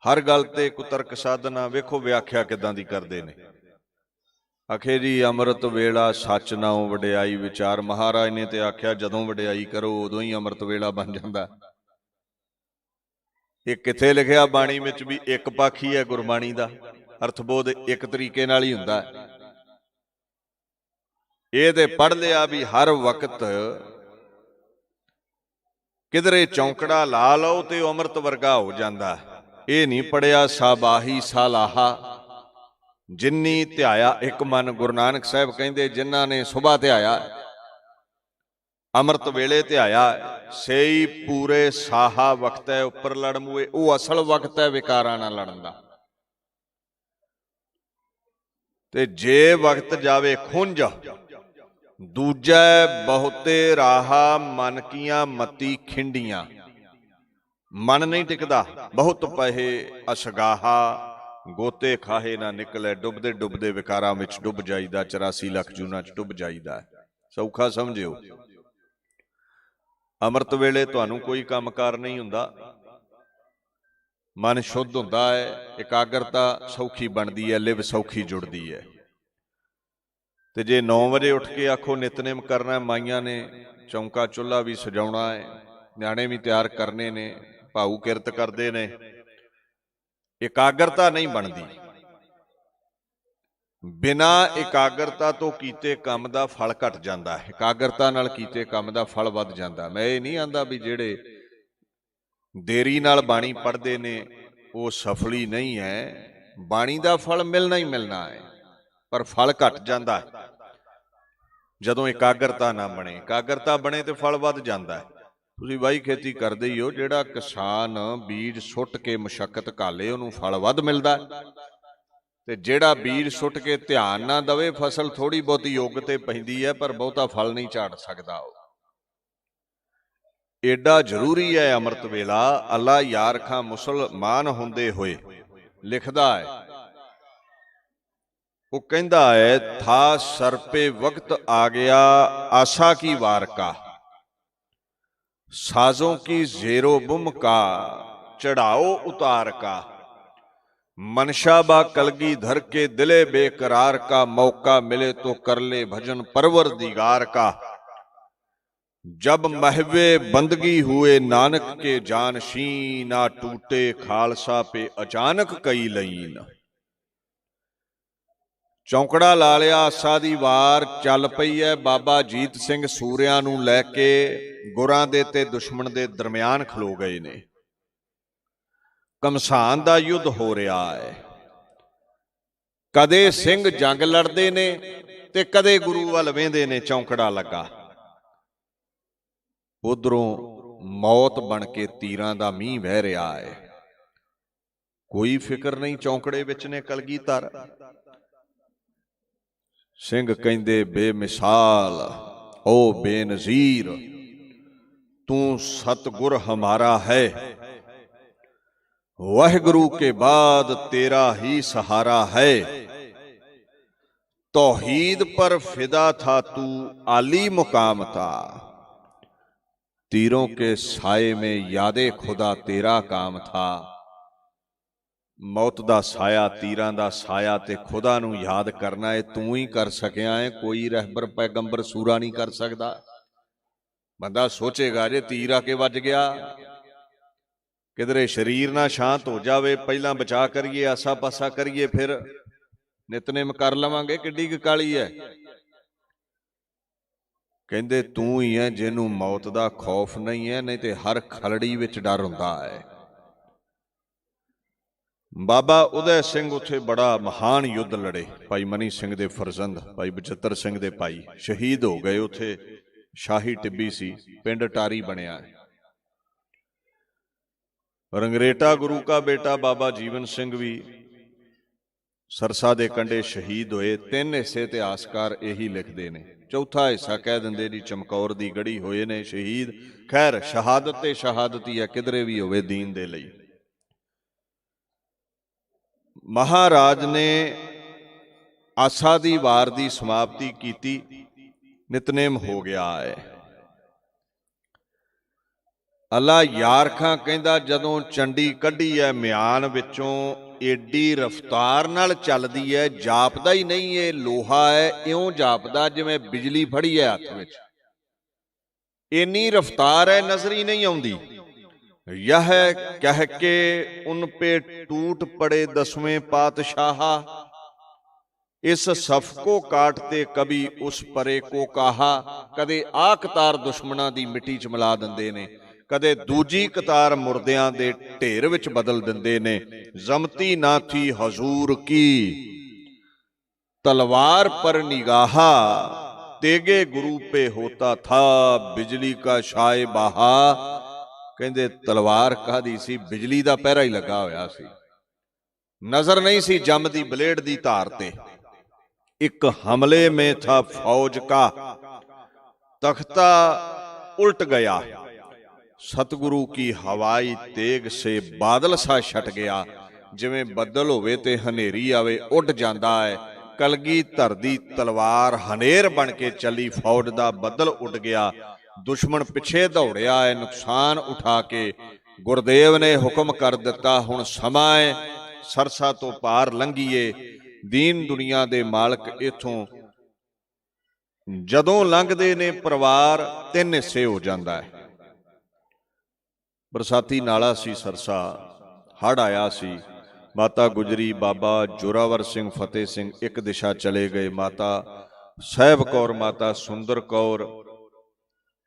ਹਰ ਗੱਲ ਤੇ ਕੁਤਰਕ ਸਾਧਨਾ। ਵੇਖੋ ਵਿਆਖਿਆ ਕਿੱਦਾਂ ਦੀ ਕਰਦੇ ਨੇ। ਆਖੇ ਜੀ ਅੰਮ੍ਰਿਤ ਵੇਲਾ ਸੱਚ ਨਾਉ ਵਡਿਆਈ ਵਿਚਾਰ। ਮਹਾਰਾਜ ਨੇ ਤੇ ਆਖਿਆ ਜਦੋਂ ਵਡਿਆਈ ਕਰੋ ਉਦੋਂ ਹੀ ਅੰਮ੍ਰਿਤ ਵੇਲਾ ਬਣ ਜਾਂਦਾ। ਇਹ ਕਿੱਥੇ ਲਿਖਿਆ ਬਾਣੀ ਵਿੱਚ ਵੀ ਇੱਕ ਪਾਖੀ ਹੈ ਗੁਰਬਾਣੀ ਦਾ, ਅਰਥਬੋਧ ਇੱਕ ਤਰੀਕੇ ਨਾਲ ਹੀ ਹੁੰਦਾ। ਇਹ ਤੇ ਪੜ੍ਹ ਲਿਆ ਵੀ ਹਰ ਵਕਤ ਕਿਧਰੇ ਚੌਂਕੜਾ ਲਾ ਲਓ ਤੇ ਅੰਮ੍ਰਿਤ ਵਰਗਾ ਹੋ ਜਾਂਦਾ। ਇਹ ਨਹੀਂ ਪੜਿਆ ਸਾਬਾਹੀ ਸਾਲਾਹਾ ਜਿੰਨੀ ਧਿਆਇਆ ਇੱਕ ਮਨ। ਗੁਰੂ ਨਾਨਕ ਸਾਹਿਬ ਕਹਿੰਦੇ, ਜਿਨ੍ਹਾਂ ਨੇ ਸੁਬਾ ਧਿਆਇਆ ਅੰਮ੍ਰਿਤ ਵੇਲੇ ਧਿਆਇਆ, ਸੇਈ ਪੂਰੇ ਸਾਹਾ ਵਕਤ ਹੈ ਉੱਪਰ ਲੜ ਮੂਏ। ਉਹ ਅਸਲ ਵਕਤ ਹੈ ਵਿਕਾਰਾਂ ਨਾਲ ਲੜਨ ਦਾ। ਤੇ ਜੇ ਵਕਤ ਜਾਵੇ ਖੁੰਝ, ਦੂਜਾ ਬਹੁਤੇ ਰਾਹਾ ਮਨ ਕੀਆਂ ਮਤੀ ਖਿੰਡੀਆਂ। ਮਨ ਨਹੀਂ ਟਿਕਦਾ, ਬਹੁਤ ਪਹੇ ਅਸਗਾਹਾ ਗੋਤੇ ਖਾਹੇ ਨਾ ਨਿਕਲੇ। ਡੁੱਬਦੇ ਡੁੱਬਦੇ ਵਿਕਾਰਾਂ ਵਿੱਚ ਡੁੱਬ ਜਾਈਦਾ, 84 ਲੱਖ ਜੂਨਾਂ 'ਚ ਡੁੱਬ ਜਾਈਦਾ। ਸੌਖਾ ਸਮਝਿਓ। ਅੰਮ੍ਰਿਤ ਵੇਲੇ ਤੁਹਾਨੂੰ ਕੋਈ ਕੰਮਕਾਰ ਨਹੀਂ ਹੁੰਦਾ, ਮਨ ਸ਼ੁੱਧ ਹੁੰਦਾ ਹੈ, ਇਕਾਗਰਤਾ ਸੌਖੀ ਬਣਦੀ ਹੈ, ਲਿਵ ਸੌਖੀ ਜੁੜਦੀ ਹੈ। ਤੇ ਜੇ 9 ਵਜੇ ਉੱਠ ਕੇ ਆਖੋ ਨਿਤਨੇਮ ਕਰਨਾ, ਮਾਈਆਂ ਨੇ ਚੌਂਕਾ ਚੁੱਲ੍ਹਾ ਵੀ ਸਜਾਉਣਾ ਹੈ, ਨਿਆਣੇ ਵੀ ਤਿਆਰ ਕਰਨੇ ਨੇ, ਭਾਊ ਕਿਰਤ ਕਰਦੇ ਨੇ, ਇਕਾਗਰਤਾ ਨਹੀਂ ਬਣਦੀ। ਬਿਨਾਂ ਇਕਾਗਰਤਾ ਤੋਂ ਕੀਤੇ ਕੰਮ ਦਾ ਫਲ ਘਟ ਜਾਂਦਾ ਹੈ, ਇਕਾਗਰਤਾ ਨਾਲ ਕੀਤੇ ਕੰਮ ਦਾ ਫਲ ਵੱਧ ਜਾਂਦਾ। ਮੈਂ ਇਹ ਨਹੀਂ ਆਂਦਾ ਵੀ ਜਿਹੜੇ ਦੇਰੀ ਨਾਲ ਬਾਣੀ ਪੜ੍ਹਦੇ ਨੇ ਉਹ ਸਫਲੀ ਨਹੀਂ ਹੈ, ਬਾਣੀ ਦਾ ਫਲ ਮਿਲਣਾ ਹੀ ਮਿਲਣਾ ਹੈ, ਪਰ ਫਲ ਘਟ ਜਾਂਦਾ ਹੈ। ਜਦੋਂ ਇਕਾਗਰਤਾ ਨਾ ਬਣੇ। ਇਕਾਗਰਤਾ ਬਣੇ ਤੇ ਫਲ ਵੱਧ ਜਾਂਦਾ ਹੈ। ਤੁਸੀਂ ਵਾਹੀ ਖੇਤੀ ਕਰਦੇ ਹੀ ਹੋ, ਜਿਹੜਾ ਕਿਸਾਨ ਬੀਜ ਸੁੱਟ ਕੇ ਮੁਸ਼ੱਕਤ ਘਾਲੇ ਉਹਨੂੰ ਫਲ ਵੱਧ ਮਿਲਦਾ, ਤੇ ਜਿਹੜਾ ਬੀਜ ਸੁੱਟ ਕੇ ਧਿਆਨ ਨਾ ਦਵੇ ਫਸਲ ਥੋੜੀ ਬਹੁਤੀ ਉੱਗ ਤੇ ਪੈਂਦੀ ਹੈ ਪਰ ਬਹੁਤਾ ਫਲ ਨਹੀਂ ਝਾੜ ਸਕਦਾ। ਉਹ ਏਡਾ ਜ਼ਰੂਰੀ ਹੈ ਅੰਮ੍ਰਿਤ ਵੇਲਾ। ਅੱਲਾ ਯਾਰ ਖਾਂ ਮੁਸਲਮਾਨ ਹੁੰਦੇ ਹੋਏ ਲਿਖਦਾ ਹੈ, वो कहता है, था सर पे वक्त आ गया आशा की वार का, साजों की जेरो बुम का चढ़ाओ उतार का, मनशाबा कलगी धर के दिले बेकरार का, मौका मिले तो कर ले भजन परवरदिगार का, जब महवे बंदगी हुए नानक के जानशी, ना टूटे खालसा पे अचानक कई लईन। चौंकड़ा ला लिया आसा दी वार चल पई है। बाबा जीत सिंह सूरिया नूं लैके गुरां दे ते दुश्मन दे दरम्यान खलो गए ने। घमसान दा युद्ध हो रहा है। कदे सिंह जंग लड़दे ने ते कदे गुरु वल वेंदे ने। चौंकड़ा लगा, उधरों मौत बन के तीरां दा मींह बह रहा है। कोई फिक्र नहीं चौंकड़े विच ने कलगीधर। सिंह कहंदे, बेमिसाल ओ बेनज़ीर, तू सतगुर हमारा है, वाहिगुरु के बाद तेरा ही सहारा है। तौहीद पर फिदा था तू आली मुकाम था, तीरों के साए में यादे खुदा तेरा काम था। मौत दा साया, तीरां दा साया ते खुदा नूं याद करना है तू ही कर सकिया है, कोई रहबर पैगंबर सूरा नहीं कर सकता। बंदा सोचेगा जे तीर आके वज गया, किधरे शरीर ना शांत हो जावे, पहला बचा करिए, आसा पासा करिए, फिर नितनेम कर लवांगे, किड्डी क काली है। कहंदे तू ही है जिन्हों मौत दा खौफ नहीं है, नहीं ते हर खलड़ी विच डर हुंदा है। बाबा उदय सिंह उत्थे बड़ा महान युद्ध लड़े। भाई मनी सिंह दे फरजंद भाई बचतर सिंह दे भाई शहीद हो गए। उत्थे शाही टिब्बी सी, पिंड टारी बनिया है। रंगरेटा गुरु का बेटा बाबा जीवन सिंह भी सरसा दे कंडे शहीद होए। तीन हिस्से इतिहासकार यही लिखते ने। चौथा हिस्सा कह दिंदे जी चमकौर दी गढ़ी होए ने शहीद। खैर शहादत ते शहादत ही है, किधरे भी होवे दीन दे लई। महाराज ने आसा दी वार दी समाप्ति कीती, नितनेम हो गया है। अल्लाह यार खां कहंदा, जदों चंडी कढ़ी है म्यान विचों एडी रफ्तार नाल चलदी है, जापदा ही नहीं ये लोहा है, इउं जापदा जिवें बिजली फड़ी है हत्थ विच। इन्नी रफ्तार है, नजर ही नहीं आउंदी। यह कह के उन पे टूट पड़े 10वें पातशाह, इस सफ को काटते कभी उस परे को कहा। कदे आ कतार दुश्मनां दी मिट्टी च मिला दिंदे ने, कदे दूजी कतार मुर्दियां दे ढेर विच बदल दिंदे ने। जमती ना थी हजूर की तलवार पर निगाहा, तेगे गुरु पे होता था बिजली का शाए बहा। कहंदे तलवार काहदी सी, बिजली दा पहरा ही लगा होया सी, नजर नहीं सी जमदी ब्लेड दी धार ते। एक हमले में था फौज का तख्ता उल्ट गया, सतगुरु की हवाई तेग से बादल सा छट गया। जिवें बदल होवे ते हनेरी आवे उड़ जांदा है, कलगीधर दी तलवार हनेर बन के चली, फौज दा बदल उड़ गया। दुश्मन पिछे दौड़िया है नुकसान उठा के। गुरदेव ने हुक्म कर दिता, हुण समा है सरसा तो पार लंघीए। दीन दुनिया दे मालक इथों जदों लंघदे ने परिवार तीन हिस्से हो जाता है। बरसाती नाला सी सरसा, हड़ आया सी। माता गुजरी, बाबा जोरावर सिंह फतेह सिंह एक दिशा चले गए, माता साहब कौर, माता सुंदर कौर,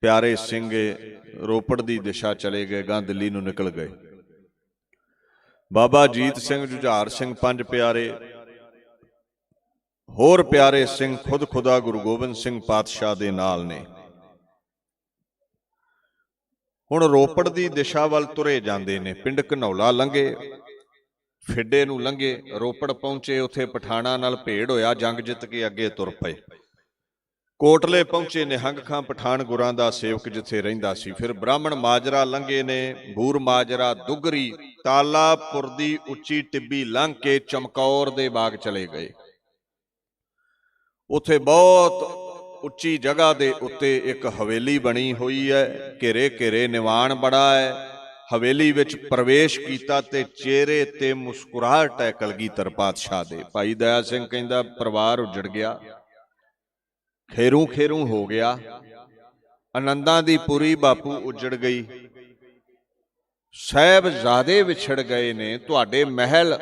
प्यारे सिंह रोपड़ की दिशा चले गए, गां दिल्ली नूं निकल गए। बाबा जीत सिंह जुझार सिंह पंज प्यारे होर प्यारे सिंह खुद खुदा गुरु गोबिंद सिंह पातशाह दे नाल ने। हुण रोपड़ दी दिशा वल तुरे जांदे ने। पिंड घनौला लंघे, फिड्डे नूं लंघे, रोपड़ पहुंचे। उत्थे पठाणां नाल भेड़ होया, जंग जित के अगे तुर पए। कोटले पहुंचे, निहंग खां पठान गुरां दा सेवक जिथे रहिंदा सी। फिर ब्राह्मण माजरा लंघे ने, बूर माजरा, दुगरी, तालापुर दी उच्ची टिब्बी लंघ के चमकौर दे बाग चले गए। उत्थे बहुत उच्ची जगह दे उत्ते एक हवेली बनी हुई है, घेरे घेरे निवाण बड़ा है। हवेली विच प्रवेश कीता ते चेहरे ते मुस्कुराहट है कलगीधर पातशाह दे। भाई दया सिंह कहंदा परिवार उजड़ गया, खेरू खेरू हो गया, आनंदां दी पुरी बापू उजड़ गई, साहिबजादे विछड़ गए ने, तुहाडे महल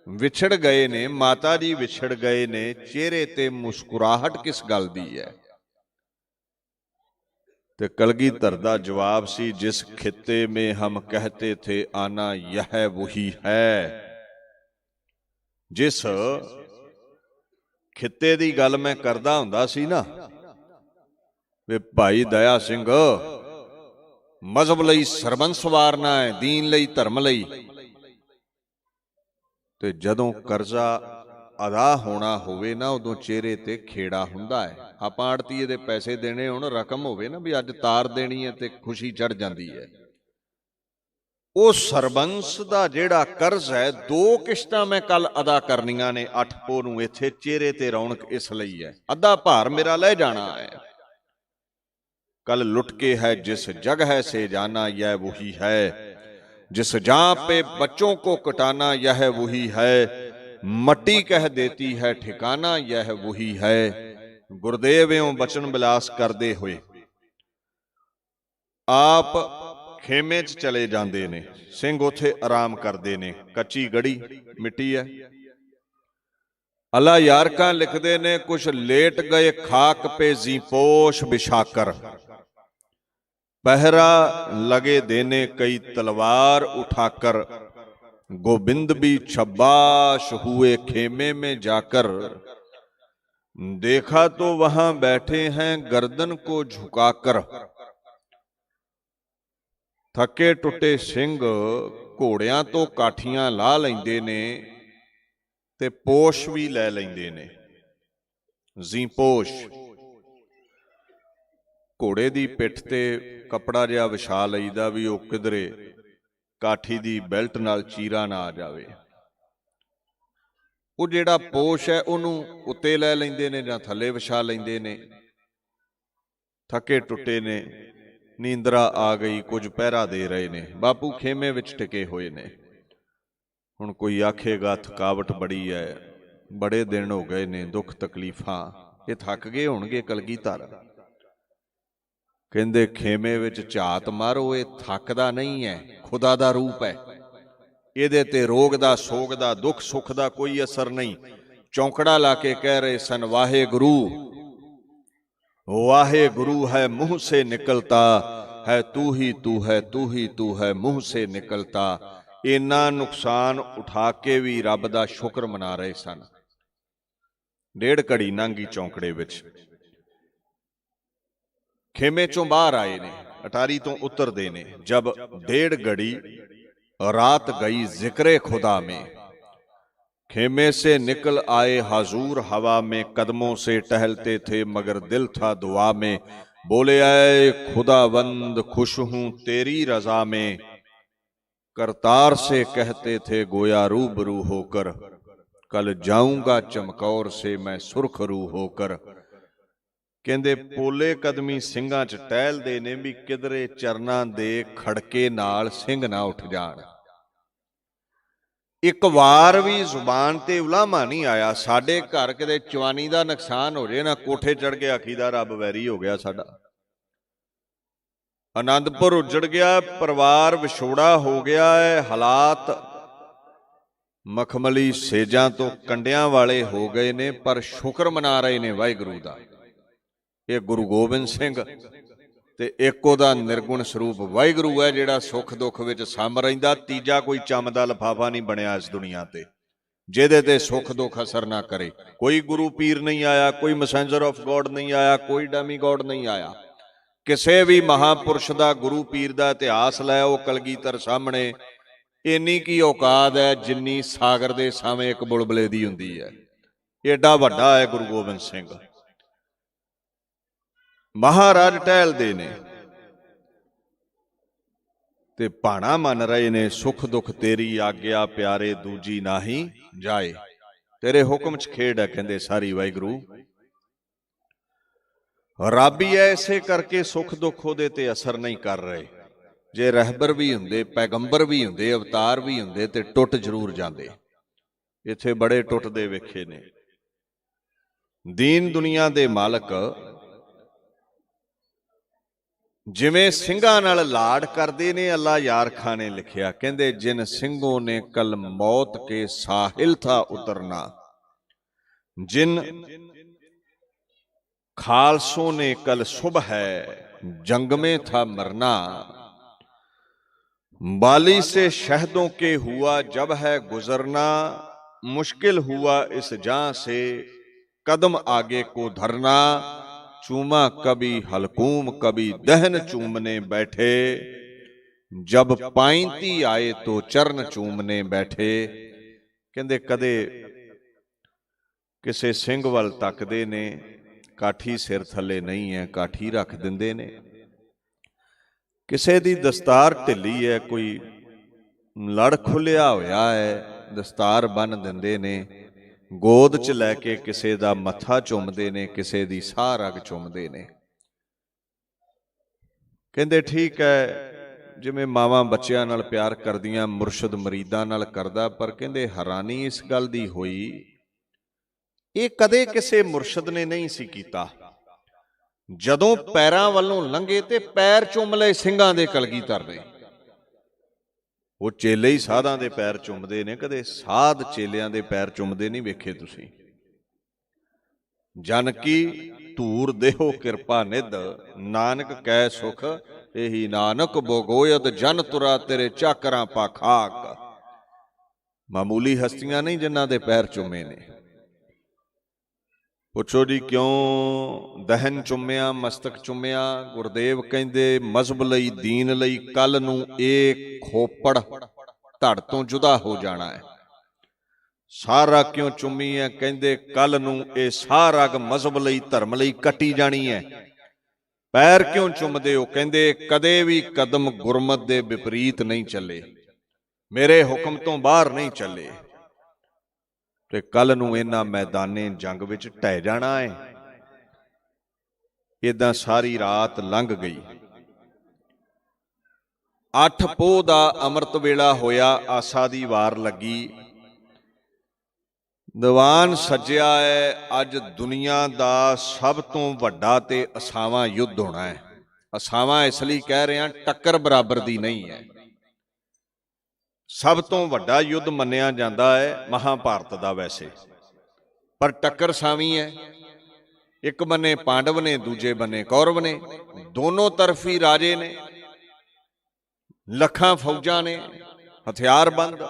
विछड़ गए ने, माता जी विछड़ गए ने, चेहरे ते मुस्कुराहट किस गल दी है? ते कलगीधर दा जवाब सी, जिस खित्ते में हम कहते थे आना यह वही है। जिस खित्ते दी गल मैं करदा हुंदा सी ना, वे भाई दया सिंह मजहब लई सरबंस वारना है, दीन लई धर्म लई, ते जदों करजा अदा होना होवे ना, उदों चेहरे ते खेड़ा हुंदा है। आपां आड़तीए दे पैसे देने हुण, रकम होवे ना भी अज तार देनी है ते खुशी चढ़ जांदी है। ਉਹ ਸਰਬੰਸ ਦਾ ਜਿਹੜਾ ਕਰਜ਼ ਹੈ, 2 ਕਿਸ਼ਤਾਂ ਮੈਂ ਕੱਲ ਅਦਾ ਕਰਨੀਆਂ ਨੇ 8 ਪੋਹ ਨੂੰ। ਇੱਥੇ ਚਿਹਰੇ ਤੇ ਰੌਣਕ ਇਸ ਲਈ ਹੈ, ਅੱਧਾ ਭਾਰ ਮੇਰਾ ਲੈ ਜਾਣਾ ਹੈ। कल लुट के है जिस जगह से जाना यह वही है, जिस जहां पे बच्चों को कटाना यह वही है, मट्टी कह देती है ठिकाना यह वही है। गुरदेव एवं बचन बिलास करते हुए आप खेमे च चले जाते ने। सिंह उथे आराम करते ने, कच्ची गड़ी मिट्टी है। अला यारका लिखते ने, कुछ लेट गए खाक पे जी पोश बिछाकर, पहरा लगे देने कई तलवार उठाकर, गोविंद भी छब्बाश हुए खेमे में जाकर, देखा तो वहां बैठे हैं गर्दन को झुकाकर। थके टुटे सिंह घोड़ियां तो काठियां ला लेंदे ने ते पोश भी लै लेंदे ने। जी पोश घोड़े दी पिठ ते कपड़ा जिहा विछा लईदा भी वो किधरे काठी दी बैल्ट नाल चीरा ना आ जावे। वो जिहड़ा पोश है उहनूं उत्ते लै लैंदे ने जां थल्ले विछा लैंदे ने। थके टुटे ने, नींदरा आ गई, कुछ पहरा दे रहे ने। बापू खेमे विच टिके हुए ने। हुण कोई आखेगा थकावट बड़ी है, बड़े दिन हो गए ने, दुख तकलीफां, ये थक गए होणगे कलगीधर। कहंदे खेमे विच झात मारो, ये थकदा नहीं है, खुदा दा रूप है। इहदे ते रोग दा, सोग दा, दुख सुख दा कोई असर नहीं। चौंकड़ा ला के कह रहे सन, वाहे गुरु, वाहे गुरु है मुंह से निकलता है, तू ही तू है, तू ही तू है, मुंह से निकलता। इन्ना नुकसान उठा के भी रब दा शुक्र मना रहे सन। 1.5 घड़ी नांगी चौंकड़े विच। खेमे चों बाहर आए ने, अटारी तो उतरदे ने। जब 1.5 घड़ी रात गई जिक्रे खुदा में, खेमे से निकल आए हाजूर हवा में, कदमों से टहलते थे मगर दिल था दुआ में। बोले आए खुदावंद खुश हूं तेरी रजा में, करतार से कहते थे गोया रूबरू होकर, कल जाऊंगा चमकौर से मैं सुरखरू होकर। कहंदे पोले कदमी सिंघां च टहलदे ने भी किधरे चरनां दे खड़के नाल सिंह ना उठ जाण। एक वार भी जुबान ते उलामा नहीं आया, साडे घर किते चवानी दा नुकसान हो जाए ना, कोठे चढ़ के आखीदा रब वैरी हो गया साडा। आनंदपुर उजड़ गया, परिवार विछोड़ा हो गया है, हालात मखमली सेजां तो कंडियां वाले हो गए ने, पर शुक्र मना रहे ने वाहिगुरू दा। ये गुरु गोबिंद सिंह ते एक ओहदा निर्गुण स्वरूप वाहिगुरू है, जिहड़ा सुख दुख विच सम रहिंदा। तीजा कोई चम दा लिफाफा नहीं बनिया इस दुनिया ते। ਜਿਹਦੇ ਤੇ ਸੁੱਖ ਦੁੱਖ ਅਸਰ ਨਾ ਕਰੇ। ਕੋਈ ਗੁਰੂ ਪੀਰ ਨਹੀਂ ਆਇਆ, ਕੋਈ ਮੈਸੇਂਜਰ ਆਫ ਗੋਡ ਨਹੀਂ ਆਇਆ, ਕੋਈ ਡੈਮੀ ਗੋਡ ਨਹੀਂ ਆਇਆ। ਕਿਸੇ ਵੀ ਮਹਾਂਪੁਰਸ਼ ਦਾ, ਗੁਰੂ ਪੀਰ ਦਾ ਇਤਿਹਾਸ ਲੈ ਉਹ ਕਲਗੀਧਰ ਸਾਹਮਣੇ ਇੰਨੀ ਕੀ ਔਕਾਤ ਹੈ ਜਿੰਨੀ ਸਾਗਰ ਦੇ ਸਾਹਮਣੇ ਇੱਕ ਬੁਲਬੁਲੇ ਦੀ ਹੁੰਦੀ ਹੈ। ਏਡਾ ਵੱਡਾ ਹੈ ਗੁਰੂ ਗੋਬਿੰਦ ਸਿੰਘ। ਮਹਾਰਾਜ ਟਹਿਲਦੇ ਨੇ ਤੇ ਭਾਣਾ ਮੰਨ ਰਹੇ ਨੇ, ਸੁਖ ਦੁੱਖ ਤੇਰੀ ਆਗਿਆ ਪਿਆਰੇ ਦੂਜੀ ਨਾਹੀ ਜਾਏ। ਤੇਰੇ ਹੁਕਮ 'ਚ ਖੇਡ ਹੈ ਕਹਿੰਦੇ ਸਾਰੀ ਵਾਹਿਗੁਰੂ। ਰੱਬ ਹੀ ਹੈ, ਇਸੇ ਕਰਕੇ ਸੁੱਖ ਦੁੱਖ ਉਹਦੇ ਤੇ ਅਸਰ ਨਹੀਂ ਕਰ ਰਹੇ। ਜੇ ਰਹਿਬਰ ਵੀ ਹੁੰਦੇ, ਪੈਗੰਬਰ ਵੀ ਹੁੰਦੇ, ਅਵਤਾਰ ਵੀ ਹੁੰਦੇ ਤੇ ਟੁੱਟ ਜ਼ਰੂਰ ਜਾਂਦੇ। ਇੱਥੇ ਬੜੇ ਟੁੱਟਦੇ ਵੇਖੇ ਨੇ। ਦੀਨ ਦੁਨੀਆ ਦੇ ਮਾਲਕ ਜਿਵੇਂ ਸਿੰਘਾਂ ਨਾਲ ਲਾਡ ਕਰਦੇ ਨੇ, ਅੱਲਾ ਯਾਰ ਖਾਂ ਨੇ ਲਿਖਿਆ, ਕਹਿੰਦੇ ਜਿਨ ਸਿੰਘੋਂ ਨੇ ਕਲ ਮੌਤ ਕੇ ਸਾਹਿਲ ਥਾ ਉਤਰਨਾ, ਜਿਨ ਖਾਲਸੋं ने कल सुबह है जंग में था मरना, बाली से शहदों के हुआ जब है गुजरना, मुश्किल हुआ इस जां से कदम आगे को धरना, चूमा कभी हलकूम कभी दहन चूमने बैठे, जब पाइंती आए तो चरण चूमने बैठे। कहंदे कदे किसे सिंह वल तकदे ने, काठी सिर थले नहीं है, काठी रख दिंदे ने। किसे दी दस्तार ढिली है, कोई लड़ खुलिया होया है, दस्तार बन दिंदे ने। गोद च लैके किसे दा मत्था चुमदे ने, किसे दी साह रग चुमदे ने। कहंदे ठीक है, जिवें मावां बच्चियां नाल प्यार करदियां, मुरशद मरीदां नाल करदा, पर कहंदे हैरानी इस गल दी होई ਇਹ ਕਦੇ ਕਿਸੇ ਮੁਰਸ਼ਦ ਨੇ ਨਹੀਂ ਸੀ ਕੀਤਾ। ਜਦੋਂ ਪੈਰਾਂ ਵੱਲੋਂ ਲੰਘੇ ਤੇ ਪੈਰ ਚੁੰਮ ਲਏ ਸਿੰਘਾਂ ਦੇ ਕਲਗੀਧਰ ਨੇ। ਉਹ ਚੇਲੇ ਹੀ ਸਾਧਾਂ ਦੇ ਪੈਰ ਚੁੰਮਦੇ ਨੇ, ਕਦੇ ਸਾਧ ਚੇਲਿਆਂ ਦੇ ਪੈਰ ਚੁੰਮਦੇ ਨਹੀਂ ਵੇਖੇ ਤੁਸੀਂ। ਜਨ ਕੀ ਧੂਰ ਦੇਹੋ ਕਿਰਪਾ ਨਿਧ, ਨਾਨਕ ਕੈ ਸੁਖ ਇਹੀ ਨਾਨਕ ਬੋਗੋਇਤ, ਜਨ ਤੁਰਾ ਤੇਰੇ ਚਾਕਰਾਂ ਪਾ ਖਾਕ। ਮਾਮੂਲੀ ਹਸਤੀਆਂ ਨਹੀਂ ਜਿਨ੍ਹਾਂ ਦੇ ਪੈਰ ਚੁੰਮੇ ਨੇ। ਪੁੱਛੋ ਜੀ ਕਿਉਂ ਦਹਨ ਚੁੰਮਿਆ, ਮਸਤਕ ਚੁੰਮਿਆ? ਗੁਰਦੇਵ ਕਹਿੰਦੇ ਮਜ਼ਹਬ ਲਈ, ਦੀਨ ਲਈ ਕੱਲ ਨੂੰ ਇਹ ਖੋਪੜ ਧੜ ਤੋਂ ਜੁਦਾ ਹੋ ਜਾਣਾ ਹੈ। ਸਾਰਾ ਕਿਉਂ ਚੁੰਮੀ ਹੈ? ਕਹਿੰਦੇ ਕੱਲ ਨੂੰ ਇਹ ਸਾਰਾ ਮਜ਼ਹਬ ਲਈ, ਧਰਮ ਲਈ ਕੱਟੀ ਜਾਣੀ ਹੈ। ਪੈਰ ਕਿਉਂ ਚੁੰਮਦੇ ਹੋ? ਕਹਿੰਦੇ ਕਦੇ ਵੀ ਕਦਮ ਗੁਰਮਤ ਦੇ ਵਿਪਰੀਤ ਨਹੀਂ ਚੱਲੇ, ਮੇਰੇ ਹੁਕਮ ਤੋਂ ਬਾਹਰ ਨਹੀਂ ਚੱਲੇ, ਤੇ ਕੱਲ ਨੂੰ ਇਹਨਾਂ ਮੈਦਾਨੇ ਜੰਗ ਵਿੱਚ ਢਹਿ ਜਾਣਾ ਹੈ। ਏਦਾਂ ਸਾਰੀ ਰਾਤ ਲੰਘ ਗਈ। 8 ਪੋਹ ਦਾ ਅੰਮ੍ਰਿਤ ਵੇਲਾ ਹੋਇਆ, ਆਸਾ ਦੀ ਵਾਰ ਲੱਗੀ। ਦੀਵਾਨ ਸੱਜਿਆ ਹੈ, ਅੱਜ ਦੁਨੀਆ ਦਾ ਸਭ ਤੋਂ ਵੱਡਾ ਤੇ ਅਸਾਵਾਂ ਯੁੱਧ ਹੋਣਾ ਹੈ। ਅਸਾਵਾਂ ਇਸ ਲਈ ਕਹਿ ਰਿਹਾ, ਟੱਕਰ ਬਰਾਬਰ ਦੀ ਨਹੀਂ ਹੈ। ਸਭ ਤੋਂ ਵੱਡਾ ਯੁੱਧ ਮੰਨਿਆ ਜਾਂਦਾ ਹੈ ਮਹਾਭਾਰਤ ਦਾ ਵੈਸੇ, ਪਰ ਟੱਕਰ ਸਾਵੀਂ ਹੈ। ਇੱਕ ਬੰਨੇ ਪਾਂਡਵ ਨੇ, ਦੂਜੇ ਬੰਨੇ ਕੌਰਵ ਨੇ। ਦੋਨੋਂ ਤਰਫੀ ਰਾਜੇ ਨੇ, ਲੱਖਾਂ ਫੌਜਾਂ ਨੇ, ਹਥਿਆਰਬੰਦ।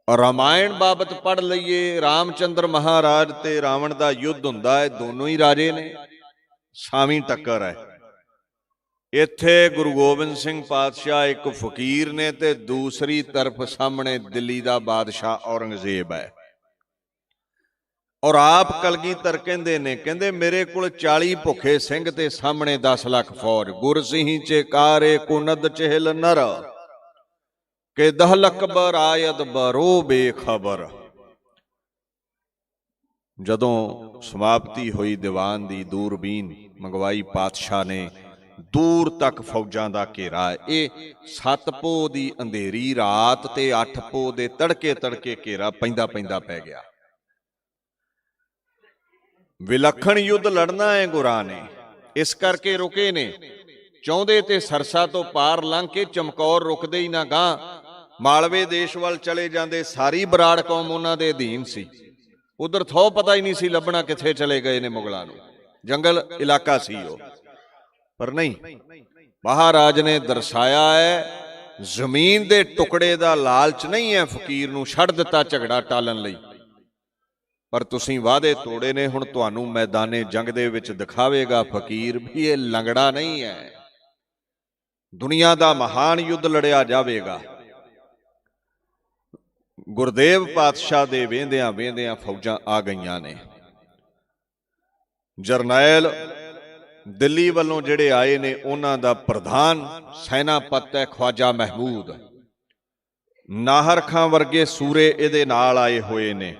ਰਾਮਾਇਣ ਬਾਬਤ ਪੜ੍ਹ ਲਈਏ, ਰਾਮਚੰਦਰ ਮਹਾਰਾਜ ਤੇ ਰਾਵਣ ਦਾ ਯੁੱਧ ਹੁੰਦਾ ਹੈ, ਦੋਨੋਂ ਹੀ ਰਾਜੇ ਨੇ, ਸਾਵੀਂ ਟੱਕਰ ਹੈ। ਇੱਥੇ ਗੁਰੂ ਗੋਬਿੰਦ ਸਿੰਘ ਪਾਤਸ਼ਾਹ ਇੱਕ ਫਕੀਰ ਨੇ ਤੇ ਦੂਸਰੀ ਤਰਫ ਸਾਹਮਣੇ ਦਿੱਲੀ ਦਾ ਬਾਦਸ਼ਾਹ ਔਰੰਗਜ਼ੇਬ ਹੈ। ਔਰ ਆਪ ਕਲਗੀਧਰ ਕਹਿੰਦੇ ਨੇ, ਕਹਿੰਦੇ ਮੇਰੇ ਕੋਲ 40 ਭੁੱਖੇ ਸਿੰਘ ਤੇ ਸਾਹਮਣੇ 10 ਲੱਖ ਫੌਜ। ਗੁਰਸਿੰਹ ਚੇਕਾਰੇ ਕੁਨਦ ਚਹਿਲ ਨਰ, ਕਿ ਦਹਲ ਅਕਬਰ ਆਇਦ ਬਰੋ ਬੇਖਬਰ। ਜਦੋਂ ਸਮਾਪਤੀ ਹੋਈ ਦੀਵਾਨ ਦੀ, ਦੂਰਬੀਨ ਮੰਗਵਾਈ ਪਾਤਸ਼ਾਹ ਨੇ, ਦੂਰ ਤੱਕ ਫੌਜਾਂ ਦਾ ਘੇਰਾ ਹੈ। ਇਹ 7 ਪੋਹ ਦੀ ਅੰਧੇਰੀ ਰਾਤ ਤੇ 8 ਪੋਹ ਦੇ ਤੜਕੇ ਤੜਕੇ ਘੇਰਾ ਪੈਂਦਾ ਪੈਂਦਾ ਪੈ ਗਿਆ। ਵਿਲੱਖਣ ਯੁੱਧ ਲੜਨਾ ਹੈ ਗੁਰਾਂ ਨੇ, ਇਸ ਕਰਕੇ ਰੁਕੇ ਨੇ। ਚਾਹੁੰਦੇ ਤੇ ਸਰਸਾ ਤੋਂ ਪਾਰ ਲੰਘ ਕੇ ਚਮਕੌਰ ਰੁਕਦੇ ਹੀ ਨਾ ਗਾਂ, ਮਾਲਵੇ ਦੇਸ਼ ਵੱਲ ਚਲੇ ਜਾਂਦੇ। ਸਾਰੀ ਬਰਾੜ ਕੌਮ ਉਹਨਾਂ ਦੇ ਅਧੀਨ ਸੀ। ਉਧਰ ਥੋ ਪਤਾ ਹੀ ਨਹੀਂ ਸੀ ਲੱਭਣਾ ਕਿੱਥੇ ਚਲੇ ਗਏ ਨੇ ਮੁਗਲਾਂ ਨੂੰ, ਜੰਗਲ ਇਲਾਕਾ ਸੀ ਉਹ। ਪਰ ਨਹੀਂ, ਮਹਾਰਾਜ ਨੇ ਦਰਸਾਇਆ ਹੈ ਜ਼ਮੀਨ ਦੇ ਟੁਕੜੇ ਦਾ ਲਾਲਚ ਨਹੀਂ ਹੈ ਫਕੀਰ ਨੂੰ ਛੱਡ ਦਿੱਤਾ ਝਗੜਾ ਟਾਲਣ ਲਈ, ਪਰ ਤੁਸੀਂ ਵਾਅਦੇ ਤੋੜੇ ਨੇ। ਹੁਣ ਤੁਹਾਨੂੰ ਮੈਦਾਨੇ ਜੰਗ ਦੇ ਵਿੱਚ ਦਿਖਾਵੇਗਾ ਫਕੀਰ ਵੀ ਇਹ ਲੰਗੜਾ ਨਹੀਂ ਹੈ। ਦੁਨੀਆ ਦਾ ਮਹਾਨ ਯੁੱਧ ਲੜਿਆ ਜਾਵੇਗਾ। ਗੁਰਦੇਵ ਪਾਤਸ਼ਾਹ ਦੇ ਵੇਂਦਿਆਂ ਵੇਂਦਿਆਂ ਫੌਜਾਂ ਆ ਗਈਆਂ ਨੇ। ਜਰਨੈਲ ਦਿੱਲੀ ਵੱਲੋਂ ਜਿਹੜੇ ਆਏ ਨੇ ਉਹਨਾਂ ਦਾ ਪ੍ਰਧਾਨ ਸੈਨਾਪਤ ਹੈ ਖਵਾਜਾ ਮਹਿਮੂਦ। ਨਾਹਰ ਖਾਂ ਵਰਗੇ ਸੂਰੇ ਇਹਦੇ ਨਾਲ ਆਏ ਹੋਏ ਨੇ।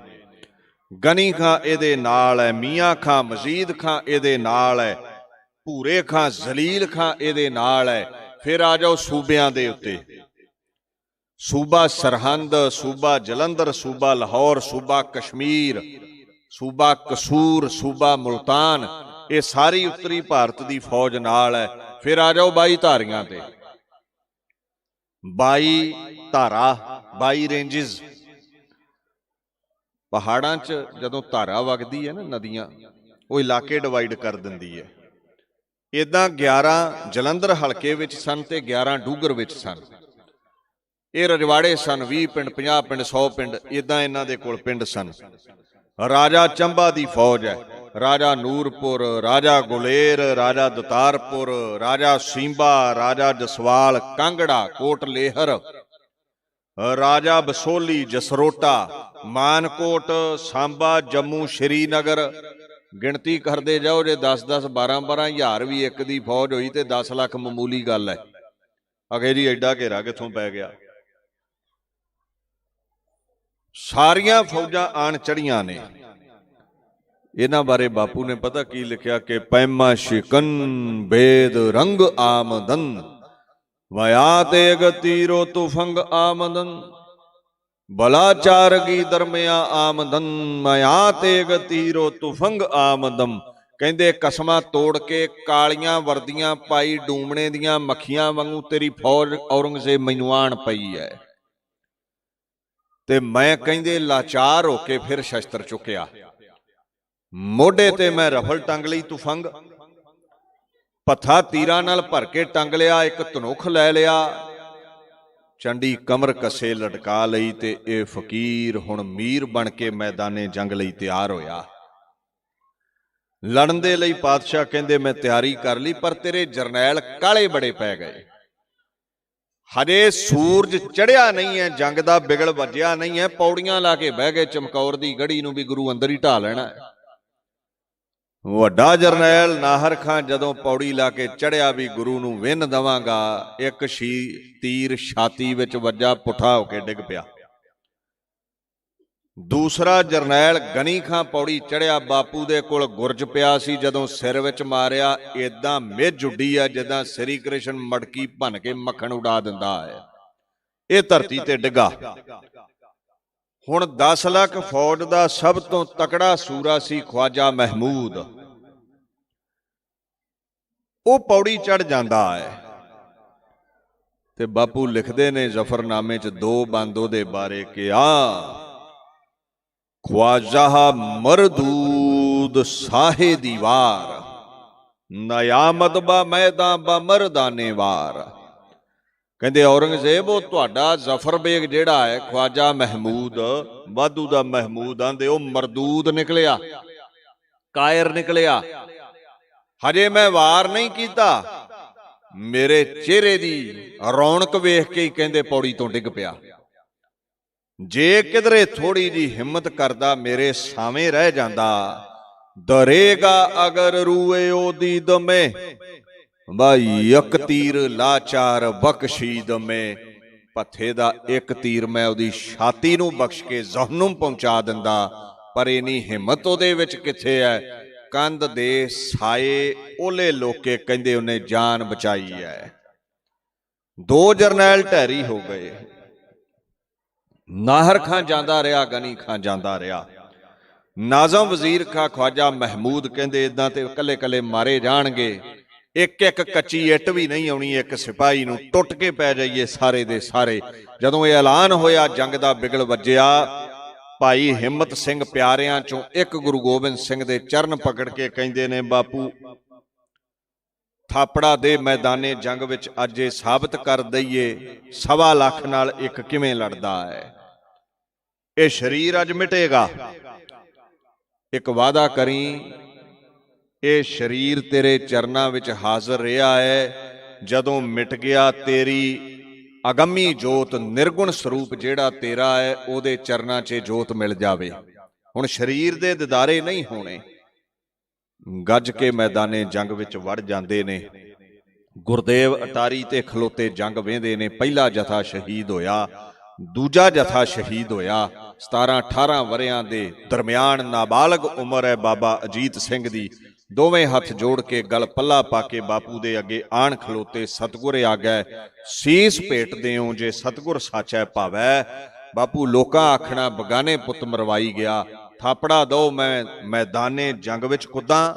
ਗਨੀ ਖਾਂ ਇਹਦੇ ਨਾਲ ਹੈ, ਮੀਆਂ ਖਾਂ ਮਜ਼ੀਦ ਖਾਂ ਇਹਦੇ ਨਾਲ ਹੈ, ਭੂਰੇ ਖਾਂ ਜ਼ਲੀਲ ਖਾਂ ਇਹਦੇ ਨਾਲ ਹੈ। ਫਿਰ ਆ ਜਾਓ ਸੂਬਿਆਂ ਦੇ ਉੱਤੇ। ਸੂਬਾ ਸਰਹੰਦ, ਸੂਬਾ ਜਲੰਧਰ, ਸੂਬਾ ਲਾਹੌਰ, ਸੂਬਾ ਕਸ਼ਮੀਰ, ਸੂਬਾ ਕਸੂਰ, ਸੂਬਾ ਮੁਲਤਾਨ, ਇਹ ਸਾਰੀ ਉੱਤਰੀ ਭਾਰਤ ਦੀ ਫੌਜ ਨਾਲ ਹੈ। ਫਿਰ ਆ ਜਾਓ 22 ਧਾਰੀਆਂ ਤੇ। 22 ਧਾਰਾ, 22 ਰੇਂਜਿਸ। ਪਹਾੜਾਂ 'ਚ ਜਦੋਂ ਧਾਰਾ ਵਗਦੀ ਹੈ ਨਾ, ਨਦੀਆਂ, ਉਹ ਇਲਾਕੇ ਡਿਵਾਈਡ ਕਰ ਦਿੰਦੀ ਹੈ। ਇੱਦਾਂ 11 ਜਲੰਧਰ ਹਲਕੇ ਵਿੱਚ ਸਨ ਤੇ 11 ਡੂਗਰ ਵਿੱਚ ਸਨ। ਇਹ ਰਜਵਾੜੇ ਸਨ, 20 ਪਿੰਡ, 50 ਪਿੰਡ, 100 ਪਿੰਡ, ਇੱਦਾਂ ਇਹਨਾਂ ਦੇ ਕੋਲ ਪਿੰਡ ਸਨ। ਰਾਜਾ ਚੰਬਾ ਦੀ ਫੌਜ ਹੈ, ਰਾਜਾ ਨੂਰਪੁਰ, ਰਾਜਾ ਗੁਲੇਰ, ਰਾਜਾ ਦਤਾਰਪੁਰ, ਰਾਜਾ ਸੀਂਬਾ, ਰਾਜਾ ਜਸਵਾਲ, ਕਾਂਗੜਾ, ਕੋਟ ਲੇਹਰ, ਰਾਜਾ ਬਸੋਲੀ, ਜਸਰੋਟਾ, ਮਾਨਕੋਟ, ਸਾਂਬਾ, ਜੰਮੂ, ਸ਼੍ਰੀਨਗਰ। ਗਿਣਤੀ ਕਰਦੇ ਜਾਓ, ਜੇ 10-10, 12-12 ਹਜ਼ਾਰ ਵੀ ਇੱਕ ਦੀ ਫੌਜ ਹੋਈ ਤੇ 10 ਲੱਖ ਮਾਮੂਲੀ ਗੱਲ ਹੈ। ਅਗੇ ਜੀ ਐਡਾ ਘੇਰਾ ਕਿੱਥੋਂ ਪੈ ਗਿਆ। ਸਾਰੀਆਂ ਫੌਜਾਂ ਆਣ ਚੜੀਆਂ ਨੇ। ਇਹਨਾਂ ਬਾਰੇ ਬਾਪੂ ਨੇ ਪਤਾ ਕੀ ਲਿਖਿਆ ਕਿ ਪੈਮਾ ਸ਼ਿਕਨ ਬੇਦ ਰੰਗ ਆਮਦਨ ਵਇਆ ਤੇਗ ਤੀਰੋ ਤੁਫੰਗ ਆਮਦਨ ਬਲਾਚਾਰਗੀ ਦਰਮਿਆ ਆਮਦਨ ਮਾਇਆ ਤੇਗ ਤੀਰੋ ਤੁਫੰਗ ਆਮਦਮ। ਕਹਿੰਦੇ ਕਸਮਾਂ ਤੋੜ ਕੇ ਕਾਲੀਆਂ ਵਰਦੀਆਂ ਪਾਈ ਡੂਮਣੇ ਦੀਆਂ ਮੱਖੀਆਂ ਵਾਂਗੂ ਤੇਰੀ ਫੌਜ ਔਰੰਗਜ਼ੇਬ ਮੈਨੂੰ ਆਣ ਪਈ ਹੈ ਤੇ ਮੈਂ ਕਹਿੰਦੇ ਲਾਚਾਰ ਹੋ ਕੇ ਫਿਰ ਸ਼ਸਤਰ ਚੁੱਕਿਆ। ਮੋਢੇ ਤੇ ਮੈਂ ਰਫਲ ਟੰਗ ਲਈ ਤੁਫੰਗ, ਪੱਥਾ ਤੀਰਾਂ ਨਾਲ ਭਰ ਕੇ ਟੰਗ ਲਿਆ, ਇੱਕ ਧਨੁੱਖ ਲੈ ਲਿਆ, ਚੰਡੀ ਕਮਰ ਕੱਸੇ ਲਟਕਾ ਲਈ ਤੇ ਇਹ ਫਕੀਰ ਹੁਣ ਮੀਰ ਬਣ ਕੇ ਮੈਦਾਨੇ ਜੰਗ ਲਈ ਤਿਆਰ ਹੋਇਆ। ਲੜਨ ਦੇ ਲਈ ਪਾਤਸ਼ਾਹ ਕਹਿੰਦੇ ਮੈਂ ਤਿਆਰੀ ਕਰ ਲਈ, ਪਰ ਤੇਰੇ ਜਰਨੈਲ ਕਾਲੇ ਬੜੇ ਪੈ ਗਏ। ਹਜੇ ਸੂਰਜ ਚੜਿਆ ਨਹੀਂ ਹੈ, ਜੰਗ ਦਾ ਬਿਗਲ ਵੱਜਿਆ ਨਹੀਂ ਹੈ। ਪੌੜੀਆਂ ਲਾ ਕੇ ਬਹਿ ਗਏ ਚਮਕੌਰ ਦੀ ਗੜੀ ਨੂੰ ਵੀ ਗੁਰੂ ਅੰਦਰ ਹੀ ਢਾ ਲੈਣਾ। ਵੱਡਾ ਜਰਨੈਲ ਨਾਹਰ ਖਾਂ ਜਦੋਂ ਪੌੜੀ ਲਾ ਕੇ ਚੜਿਆ ਵੀ ਗੁਰੂ ਨੂੰ ਵਿੰਨ ਦੇਵਾਂਗਾ, ਇੱਕ ਤੀਰ ਛਾਤੀ ਵਿੱਚ ਵੱਜਾ, ਪੁੱਠਾ ਹੋ ਕੇ ਡਿੱਗ ਪਿਆ। ਦੂਸਰਾ ਜਰਨੈਲ ਗਨੀ ਖਾਂ ਪੌੜੀ ਚੜਿਆ, ਬਾਪੂ ਦੇ ਕੋਲ ਗੁਰਜ ਪਿਆ ਸੀ, ਜਦੋਂ ਸਿਰ ਵਿੱਚ ਮਾਰਿਆ ਏਦਾਂ ਮਿੱਝ ਉੱਡੀ ਆ ਜਿੱਦਾਂ ਸ੍ਰੀ ਕ੍ਰਿਸ਼ਨ ਮਟਕੀ ਭੰਨ ਕੇ ਮੱਖਣ ਉਡਾ ਦਿੰਦਾ ਹੈ। ਇਹ ਧਰਤੀ ਤੇ ਡਿੱਗਾ। ਹੁਣ 10 ਲੱਖ ਫੌਜ ਦਾ ਸਭ ਤੋਂ ਤਕੜਾ ਸੂਰਾ ਸੀ ਖਵਾਜਾ ਮਹਿਮੂਦ। ਉਹ ਪੌੜੀ ਚੜ ਜਾਂਦਾ ਹੈ ਤੇ ਬਾਪੂ ਲਿਖਦੇ ਨੇ ਜ਼ਫਰਨਾਮੇ 'ਚ 2 ਬੰਦ ਉਹਦੇ ਬਾਰੇ ਕਿ ख्वाजा मरदूद साहे दीवार नयामत बा मैदा बा मरदाने वार। कहते औरंगजेब वो तुहाडा जफर बेग जिहड़ा है ख्वाजा महमूद वाधू दा महमूद आंदे ओ मरदूद निकलिया, कायर निकलिया। हजे मैं वार नहीं कीता, मेरे चेहरे दी रौनक वेख के ही कहंदे पौड़ी तो डिग पिया। जे किधरे थोड़ी जी हिम्मत करदा मेरे सामे रह जांदा, डरेगा अगर रूए ओदी दमे भाई एक तीर लाचार बख्शीद में। पत्थे दा एक तीर मैं ओदी छाती नूं बख्श के जहनुम पहुंचा दिंदा, पर इन्नी हिम्मत ओदे विच किथे है। कंध दे साए ओले लोके कहंदे उन्हें जान बचाई है। 2 जरनैल ढैरी हो गए। नाहर खां जांदा रहा, गनी खां जांदा रहा। नाज़म वजीर खां ख्वाजा महमूद कहंदे इदां ते कले कले मारे जाणगे, एक एक कच्ची इट भी नहीं आउणी एक सिपाही नूं, टुट के पै जाइए सारे दे सारे। जदों ये ऐलान होया जंग दा बिगल वज्जिया, भाई हिम्मत सिंह प्यारियां चों एक गुरु गोबिंद सिंह दे चरण पकड़ के कहंदे ने बापू ਥਾਪੜਾ ਦੇ ਮੈਦਾਨੇ ਜੰਗ ਵਿੱਚ ਅੱਜ ਇਹ ਸਾਬਤ ਕਰ ਦਈਏ 1.25 ਲੱਖ ਨਾਲ ਇੱਕ ਕਿਵੇਂ ਲੜਦਾ ਹੈ। ਇਹ ਸਰੀਰ ਅੱਜ ਮਿਟੇਗਾ। ਇੱਕ ਵਾਅਦਾ ਕਰੀ, ਇਹ ਸਰੀਰ ਤੇਰੇ ਚਰਨਾਂ ਵਿੱਚ ਹਾਜ਼ਰ ਰਿਹਾ ਹੈ। ਜਦੋਂ ਮਿਟ ਗਿਆ ਤੇਰੀ ਅਗੰਮੀ ਜੋਤ, ਨਿਰਗੁਣ ਸਰੂਪ ਜਿਹੜਾ ਤੇਰਾ ਹੈ, ਉਹਦੇ ਚਰਨਾਂ 'ਚ ਜੋਤ ਮਿਲ ਜਾਵੇ। ਹੁਣ ਸਰੀਰ ਦੇ ਦਿਦਾਰੇ ਨਹੀਂ ਹੋਣੇ। ਗੱਜ ਕੇ ਮੈਦਾਨੇ ਜੰਗ ਵਿੱਚ ਵੜ ਜਾਂਦੇ ਨੇ। ਗੁਰਦੇਵ ਅਟਾਰੀ ਤੇ ਖਲੋਤੇ ਜੰਗ ਵੇਂਦੇ ਨੇ। ਪਹਿਲਾ ਜਥਾ ਸ਼ਹੀਦ ਹੋਇਆ, ਦੂਜਾ ਜਥਾ ਸ਼ਹੀਦ ਹੋਇਆ। 17-18 ਵਰਿਆਂ ਦੇ ਦਰਮਿਆਨ ਨਾਬਾਲਗ ਉਮਰ ਹੈ ਬਾਬਾ ਅਜੀਤ ਸਿੰਘ ਦੀ। ਦੋਵੇਂ ਹੱਥ ਜੋੜ ਕੇ ਗਲ ਪੱਲਾ ਪਾ ਕੇ ਬਾਪੂ ਦੇ ਅੱਗੇ ਆਣ ਖਲੋਤੇ। ਸਤਿਗੁਰ ਆਗੈ ਸੀਸ ਭੇਟਦੇ ਹੋ, ਜੇ ਸਤਿਗੁਰ ਸਾਚੈ ਭਾਵੈ। ਬਾਪੂ ਲੋਕਾਂ ਆਖਣਾ ਬਗਾਨੇ ਪੁੱਤ ਮਰਵਾਈ ਗਿਆ। ਥਾਪੜਾ ਦੋ ਮੈਂ ਮੈਦਾਨੇ ਜੰਗ ਵਿੱਚ ਕੁੱਦਾਂ।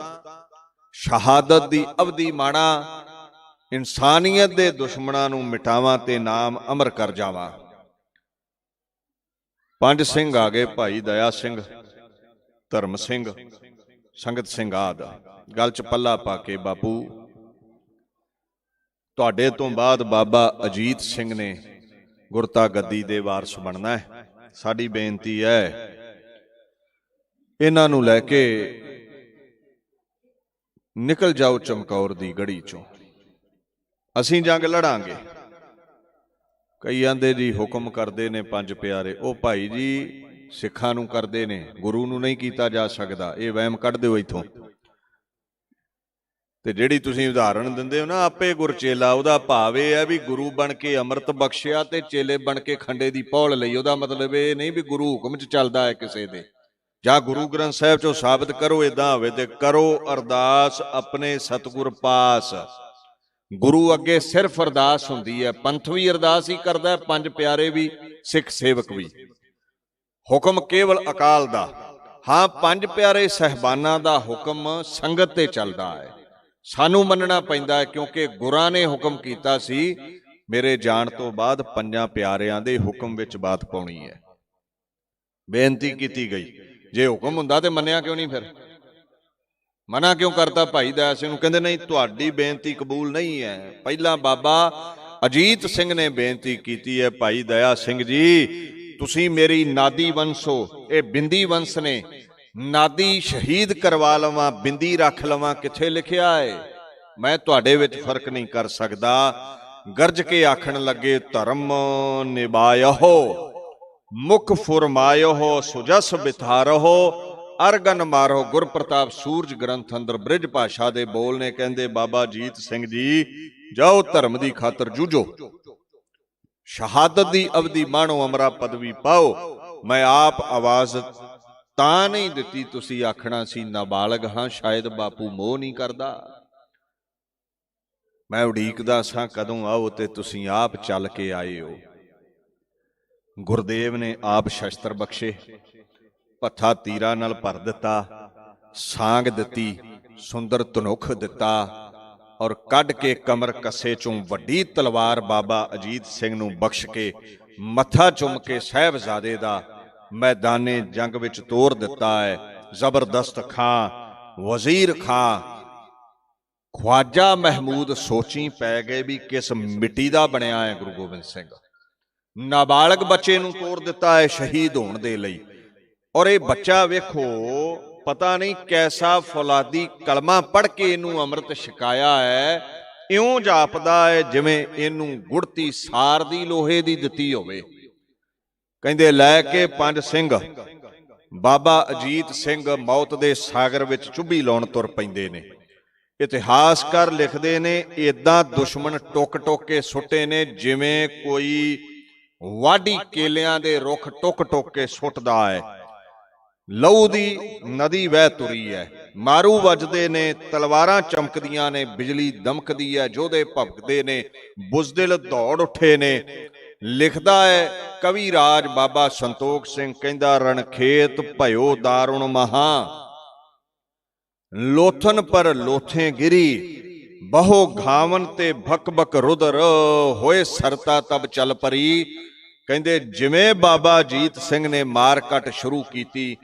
ਸ਼ਹਾਦਤ ਦੀ ਅਵਧੀ ਮਾਣਾ, ਇਨਸਾਨੀਅਤ ਦੇ ਦੁਸ਼ਮਣਾਂ ਨੂੰ ਮਿਟਾਵਾਂ ਤੇ ਨਾਮ ਅਮਰ ਕਰ ਜਾਵਾਂ। 5 ਸਿੰਘ ਆ ਗਏ, ਭਾਈ ਦਇਆ ਸਿੰਘ, ਧਰਮ ਸਿੰਘ, ਸੰਗਤ ਸਿੰਘ ਆਦਿ। ਗਲ 'ਚ ਪੱਲਾ ਪਾ ਕੇ ਬਾਪੂ ਤੁਹਾਡੇ ਤੋਂ ਬਾਅਦ ਬਾਬਾ ਅਜੀਤ ਸਿੰਘ ਨੇ ਗੁਰਤਾ ਗੱਦੀ ਦੇ ਵਾਰਸ ਬਣਨਾ ਹੈ। ਸਾਡੀ ਬੇਨਤੀ ਹੈ ਇਹਨਾਂ ਨੂੰ ਲੈ ਕੇ ਨਿਕਲ ਜਾਓ ਚਮਕੌਰ ਦੀ ਗੜੀ ਚੋਂ। ਅਸੀਂ ਜੰਗ ਲੜਾਂਗੇ। ਕਈ ਆਂਦੇ ਜੀ ਹੁਕਮ ਕਰਦੇ ਨੇ 5 ਪਿਆਰੇ। ਉਹ ਭਾਈ ਜੀ ਸਿੱਖਾਂ ਨੂੰ ਕਰਦੇ ਨੇ, ਗੁਰੂ ਨੂੰ ਨਹੀਂ ਕੀਤਾ ਜਾ ਸਕਦਾ। ਇਹ ਵਹਿਮ ਕੱਢ ਦਿਓ ਇੱਥੋਂ। ਤੇ ਜਿਹੜੀ ਤੁਸੀਂ ਉਦਾਹਰਣ ਦਿੰਦੇ ਹੋ ਨਾ, ਆਪੇ ਗੁਰਚੇਲਾ, ਉਹਦਾ ਭਾਵ ਇਹ ਹੈ ਵੀ ਗੁਰੂ ਬਣ ਕੇ ਅੰਮ੍ਰਿਤ ਬਖਸ਼ਿਆ ਤੇ ਚੇਲੇ ਬਣ ਕੇ ਖੰਡੇ ਦੀ ਪੌਲ ਲਈ। ਉਹਦਾ ਮਤਲਬ ਇਹ ਨਹੀਂ ਵੀ ਗੁਰੂ ਹੁਕਮ 'ਚ ਚੱਲਦਾ ਹੈ ਕਿਸੇ ਦੇ। ਜਾਂ ਗੁਰੂ ਗ੍ਰੰਥ ਸਾਹਿਬ 'ਚੋਂ ਸਾਬਤ ਕਰੋ ਏਦਾਂ ਹੋਵੇ ਤੇ ਕਰੋ ਅਰਦਾਸ ਆਪਣੇ ਸਤਿਗੁਰ ਪਾਸ। ਗੁਰੂ ਅੱਗੇ ਸਿਰਫ ਅਰਦਾਸ ਹੁੰਦੀ ਹੈ। ਪੰਥ ਵੀ ਅਰਦਾਸ ਹੀ ਕਰਦਾ, 5 ਪਿਆਰੇ ਵੀ, ਸਿੱਖ ਸੇਵਕ ਵੀ। ਹੁਕਮ ਕੇਵਲ ਅਕਾਲ ਦਾ। ਹਾਂ, 5 ਪਿਆਰੇ ਸਹਿਬਾਨਾਂ ਦਾ ਹੁਕਮ ਸੰਗਤ ਤੇ ਚੱਲਦਾ ਹੈ। ਸਾਨੂੰ ਮੰਨਣਾ ਪੈਂਦਾ ਹੈ ਕਿਉਂਕਿ ਗੁਰਾਂ ਨੇ ਹੁਕਮ ਕੀਤਾ ਸੀ। ਮੇਰੇ ਜਾਣ ਤੋਂ ਬਾਅਦ 5 ਪਿਆਰਿਆਂ ਦੇ ਹੁਕਮ ਵਿੱਚ ਬਾਤ ਪਾਉਣੀ ਹੈ। ਬੇਨਤੀ ਕੀਤੀ ਗਈ, ਜੇ ਹੁਕਮ ਹੁੰਦਾ ਤੇ ਮੰਨਿਆ ਕਿਉਂ ਨਹੀਂ? ਫਿਰ ਮਨਾ ਕਿਉਂ ਕਰਤਾ ਭਾਈ ਦਇਆ ਸਿੰਘ ਨੂੰ? ਕਹਿੰਦੇ ਨਹੀਂ, ਤੁਹਾਡੀ ਬੇਨਤੀ ਕਬੂਲ ਨਹੀਂ ਹੈ। ਪਹਿਲਾਂ ਬਾਬਾ ਅਜੀਤ ਸਿੰਘ ਨੇ ਬੇਨਤੀ ਕੀਤੀ ਹੈ, ਭਾਈ ਦਇਆ ਸਿੰਘ ਜੀ ਤੁਸੀਂ ਮੇਰੀ ਨਾਦੀ ਵੰਸ਼ ਹੋ। ਇਹ ਬਿੰਦੀ ਵੰਸ਼ ਨੇ। ਨਾਦੀ ਸ਼ਹੀਦ ਕਰਵਾ ਲਵਾਂ, ਬਿੰਦੀ ਰੱਖ ਲਵਾਂ, ਕਿੱਥੇ ਲਿਖਿਆ ਹੈ? ਮੈਂ ਤੁਹਾਡੇ ਵਿੱਚ ਫਰਕ ਨਹੀਂ ਕਰ ਸਕਦਾ। ਗਰਜ ਕੇ ਆਖਣ ਲੱਗੇ, ਧਰਮ ਨਿਭਾਇਓ ਮੁਖ ਫੁਰਮਾਇਓ ਸੁਜਸ ਬਿਥਾਰੋ ਅਰਗਨ ਮਾਰੋ। ਗੁਰਪ੍ਰਤਾਪ ਸੂਰਜ ਗ੍ਰੰਥ ਅੰਦਰ ਬ੍ਰਿਜ ਭਾਸ਼ਾ ਦੇ ਬੋਲ ਨੇ। ਕਹਿੰਦੇ ਬਾਬਾ ਅਜੀਤ ਸਿੰਘ ਜੀ ਜਾਓ ਧਰਮ ਦੀ ਖਾਤਰ ਜੂਝੋ, ਸ਼ਹਾਦਤ ਦੀ ਅਵਧੀ ਮਾਣੋ, ਅਮਰਾ ਪਦਵੀ ਪਾਓ। ਮੈਂ ਆਪ ਆਵਾਜ਼ ਤਾਂ ਨਹੀਂ ਦਿੱਤੀ, ਤੁਸੀਂ ਆਖਣਾ ਸੀ ਨਾਬਾਲਗ ਹਾਂ, ਸ਼ਾਇਦ ਬਾਪੂ ਮੋਹ ਨਹੀਂ ਕਰਦਾ। ਮੈਂ ਉਡੀਕਦਾ ਸਾਂ ਕਦੋਂ ਆਓ ਤੇ ਤੁਸੀਂ ਆਪ ਚੱਲ ਕੇ ਆਏ ਹੋ। ਗੁਰਦੇਵ ਨੇ ਆਪ ਸ਼ਸਤਰ ਬਖਸ਼ੇ, ਪੱਥਾ ਤੀਰਾਂ ਨਾਲ ਭਰ ਦਿੱਤਾ, ਸਾਂਗ ਦਿੱਤੀ, ਸੁੰਦਰ ਧਨੁੱਖ ਦਿੱਤਾ ਔਰ ਕੱਢ ਕੇ ਕਮਰ ਕੱਸੇ ਚੋਂ ਵੱਡੀ ਤਲਵਾਰ ਬਾਬਾ ਅਜੀਤ ਸਿੰਘ ਨੂੰ ਬਖਸ਼ ਕੇ ਮੱਥਾ ਚੁੰਮ ਕੇ ਸਾਹਿਬਜ਼ਾਦੇ ਦਾ ਮੈਦਾਨੇ ਜੰਗ ਵਿੱਚ ਤੋਰ ਦਿੱਤਾ ਹੈ। ਜ਼ਬਰਦਸਤ ਖਾਂ, ਵਜ਼ੀਰ ਖਾਂ, ਖਵਾਜਾ ਮਹਿਮੂਦ ਸੋਚੀ ਪੈ ਗਏ ਵੀ ਕਿਸ ਮਿੱਟੀ ਦਾ ਬਣਿਆ ਹੈ ਗੁਰੂ ਗੋਬਿੰਦ ਸਿੰਘ। ਨਾਬਾਲਗ ਬੱਚੇ ਨੂੰ ਤੋਰ ਦਿੱਤਾ ਹੈ ਸ਼ਹੀਦ ਹੋਣ ਦੇ ਲਈ। ਔਰ ਇਹ ਬੱਚਾ ਵੇਖੋ, ਪਤਾ ਨਹੀਂ ਕੈਸਾ ਫੌਲਾਦੀ ਕਲਮਾ ਪੜ੍ਹ ਕੇ ਇਹਨੂੰ ਅੰਮ੍ਰਿਤ ਛਕਾਇਆ ਹੈ। ਇਉਂ ਜਾਪਦਾ ਹੈ ਜਿਵੇਂ ਇਹਨੂੰ ਗੁੜਤੀ ਸਾਰ ਦੀ ਲੋਹੇ ਦੀ ਦਿੱਤੀ ਹੋਵੇ। ਕਹਿੰਦੇ ਲੈ ਕੇ 5 ਸਿੰਘ ਬਾਬਾ ਅਜੀਤ ਸਿੰਘ ਮੌਤ ਦੇ ਸਾਗਰ ਵਿੱਚ ਚੁੱਭੀ ਲਾਉਣ ਤੁਰ ਪੈਂਦੇ ਨੇ। ਇਤਿਹਾਸਕਾਰ ਲਿਖਦੇ ਨੇ ਏਦਾਂ ਦੁਸ਼ਮਣ ਟੁੱਕ ਟੁੱਕ ਕੇ ਸੁੱਟੇ ਨੇ ਜਿਵੇਂ ਕੋਈ ਵਾਢੀ ਕੇਲਿਆਂ ਦੇ ਰੁੱਖ ਟੁੱਕ ਟੁੱਕ ਕੇ ਸੁੱਟਦਾ ਹੈ। ਲਹੂ ਦੀ ਨਦੀ ਵਹਿ ਤੁਰੀ ਹੈ, ਮਾਰੂ ਵੱਜਦੇ ਨੇ, ਤਲਵਾਰਾਂ ਚਮਕਦੀਆਂ ਨੇ, ਬਿਜਲੀ ਦਮਕਦੀ ਹੈ, ਯੋਧੇ ਭਪਕਦੇ ਨੇ, ਬੁਜ਼ਦਿਲ ਦੌੜ ਉੱਠੇ ਨੇ। ਲਿਖਦਾ ਹੈ ਕਵੀ ਰਾਜ ਬਾਬਾ ਸੰਤੋਖ ਸਿੰਘ, ਕਹਿੰਦਾ ਰਣਖੇਤ ਭਇਓ ਦਾਰੁਣ ਮਹਾ, ਲੋਥਨ ਪਰ ਲੋਥੇ ਗਿਰੀ, ਬਹੁ ਘਾਵਨ ਤੇ ਭਕ ਭਕ ਰੁਦਰ, ਹੋਏ ਸਰਤਾ ਤਬ ਚੱਲ ਪਰੀ। ਕਹਿੰਦੇ ਜਿਵੇਂ ਬਾਬਾ ਅਜੀਤ ਸਿੰਘ ਨੇ ਮਾਰ ਕੱਟ ਸ਼ੁਰੂ ਕੀਤੀ,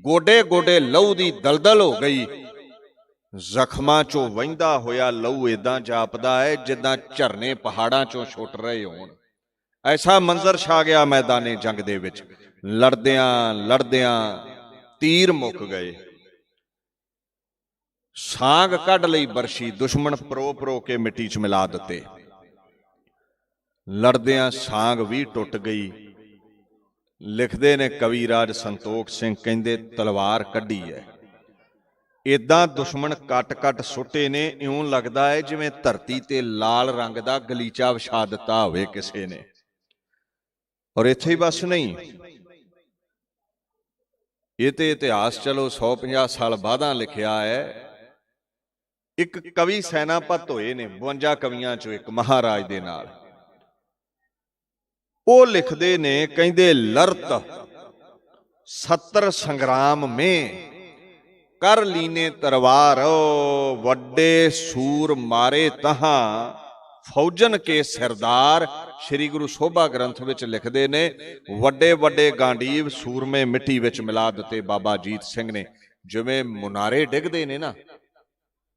ਗੋਡੇ ਗੋਡੇ ਲਹੂ ਦੀ ਦਲਦਲ ਹੋ ਗਈ। ਜ਼ਖਮਾਂ ਚੋਂ ਵਹਿੰਦਾ ਹੋਇਆ ਲਹੂ ਏਦਾਂ ਜਾਪਦਾ ਹੈ ਜਿੱਦਾਂ ਝਰਨੇ ਪਹਾੜਾਂ ਚੋਂ ਛੁੱਟ ਰਹੇ ਹੋਣ। ਐਸਾ ਮੰਜ਼ਰ ਛਾ ਗਿਆ ਮੈਦਾਨੇ ਜੰਗ ਦੇ ਵਿੱਚ। ਲੜਦਿਆਂ ਲੜਦਿਆਂ ਤੀਰ ਮੁੱਕ ਗਏ, ਸਾਂਗ ਕੱਢ ਲਈ ਬਰਸ਼ੀ, ਦੁਸ਼ਮਣ ਪਰੋ ਪਰੋ ਕੇ ਮਿੱਟੀ 'ਚ ਮਿਲਾ ਦਿੱਤੇ। ਲੜਦਿਆਂ ਸਾਂਗ ਵੀ ਟੁੱਟ ਗਈ। ਲਿਖਦੇ ਨੇ ਕਵੀ ਰਾਜ ਸੰਤੋਖ ਸਿੰਘ, ਕਹਿੰਦੇ ਤਲਵਾਰ ਕੱਢੀ ਹੈ, ਏਦਾਂ ਦੁਸ਼ਮਣ ਕੱਟ ਕੱਟ ਸੁੱਟੇ ਨੇ, ਇਉਂ ਲੱਗਦਾ ਹੈ ਜਿਵੇਂ ਧਰਤੀ ਤੇ ਲਾਲ ਰੰਗ ਦਾ ਗਲੀਚਾ ਵਿਛਾ ਦਿੱਤਾ ਹੋਵੇ ਕਿਸੇ ਨੇ। ਔਰ ਇੱਥੇ ਹੀ ਬਸ ਨਹੀਂ, ਇਹ ਤੇ ਇਤਿਹਾਸ ਚਲੋ 150 ਸਾਲ ਬਾਅਦਾਂ ਲਿਖਿਆ ਹੈ। ਇੱਕ ਕਵੀ ਸੈਨਾਪਤ ਹੋਏ ਨੇ 52 ਕਵੀਆਂ ਚੋਂ ਇੱਕ, ਮਹਾਰਾਜ ਦੇ ਨਾਲ। ਉਹ ਲਿਖਦੇ ਨੇ, ਕਹਿੰਦੇ ਲਰਤ 70 ਸੰਗਰਾਮ ਮੇਂ ਕਰ ਲੀਨੇ ਤਰਵਾਰ, ਵੱਡੇ ਸੂਰ ਮਾਰੇ ਤਹਾਂ ਫੌਜਨ ਕੇ ਸਰਦਾਰ। ਸ੍ਰੀ ਗੁਰੂ ਸੋਭਾ ਗ੍ਰੰਥ ਵਿੱਚ ਲਿਖਦੇ ਨੇ, ਵੱਡੇ ਵੱਡੇ ਗਾਂਡੀਵ ਸੂਰਮੇ ਮਿੱਟੀ ਵਿੱਚ ਮਿਲਾ ਦਿੱਤੇ ਬਾਬਾ ਅਜੀਤ ਸਿੰਘ ਨੇ। ਜਿਵੇਂ ਮੁਨਾਰੇ ਡਿੱਗਦੇ ਨੇ ਨਾ,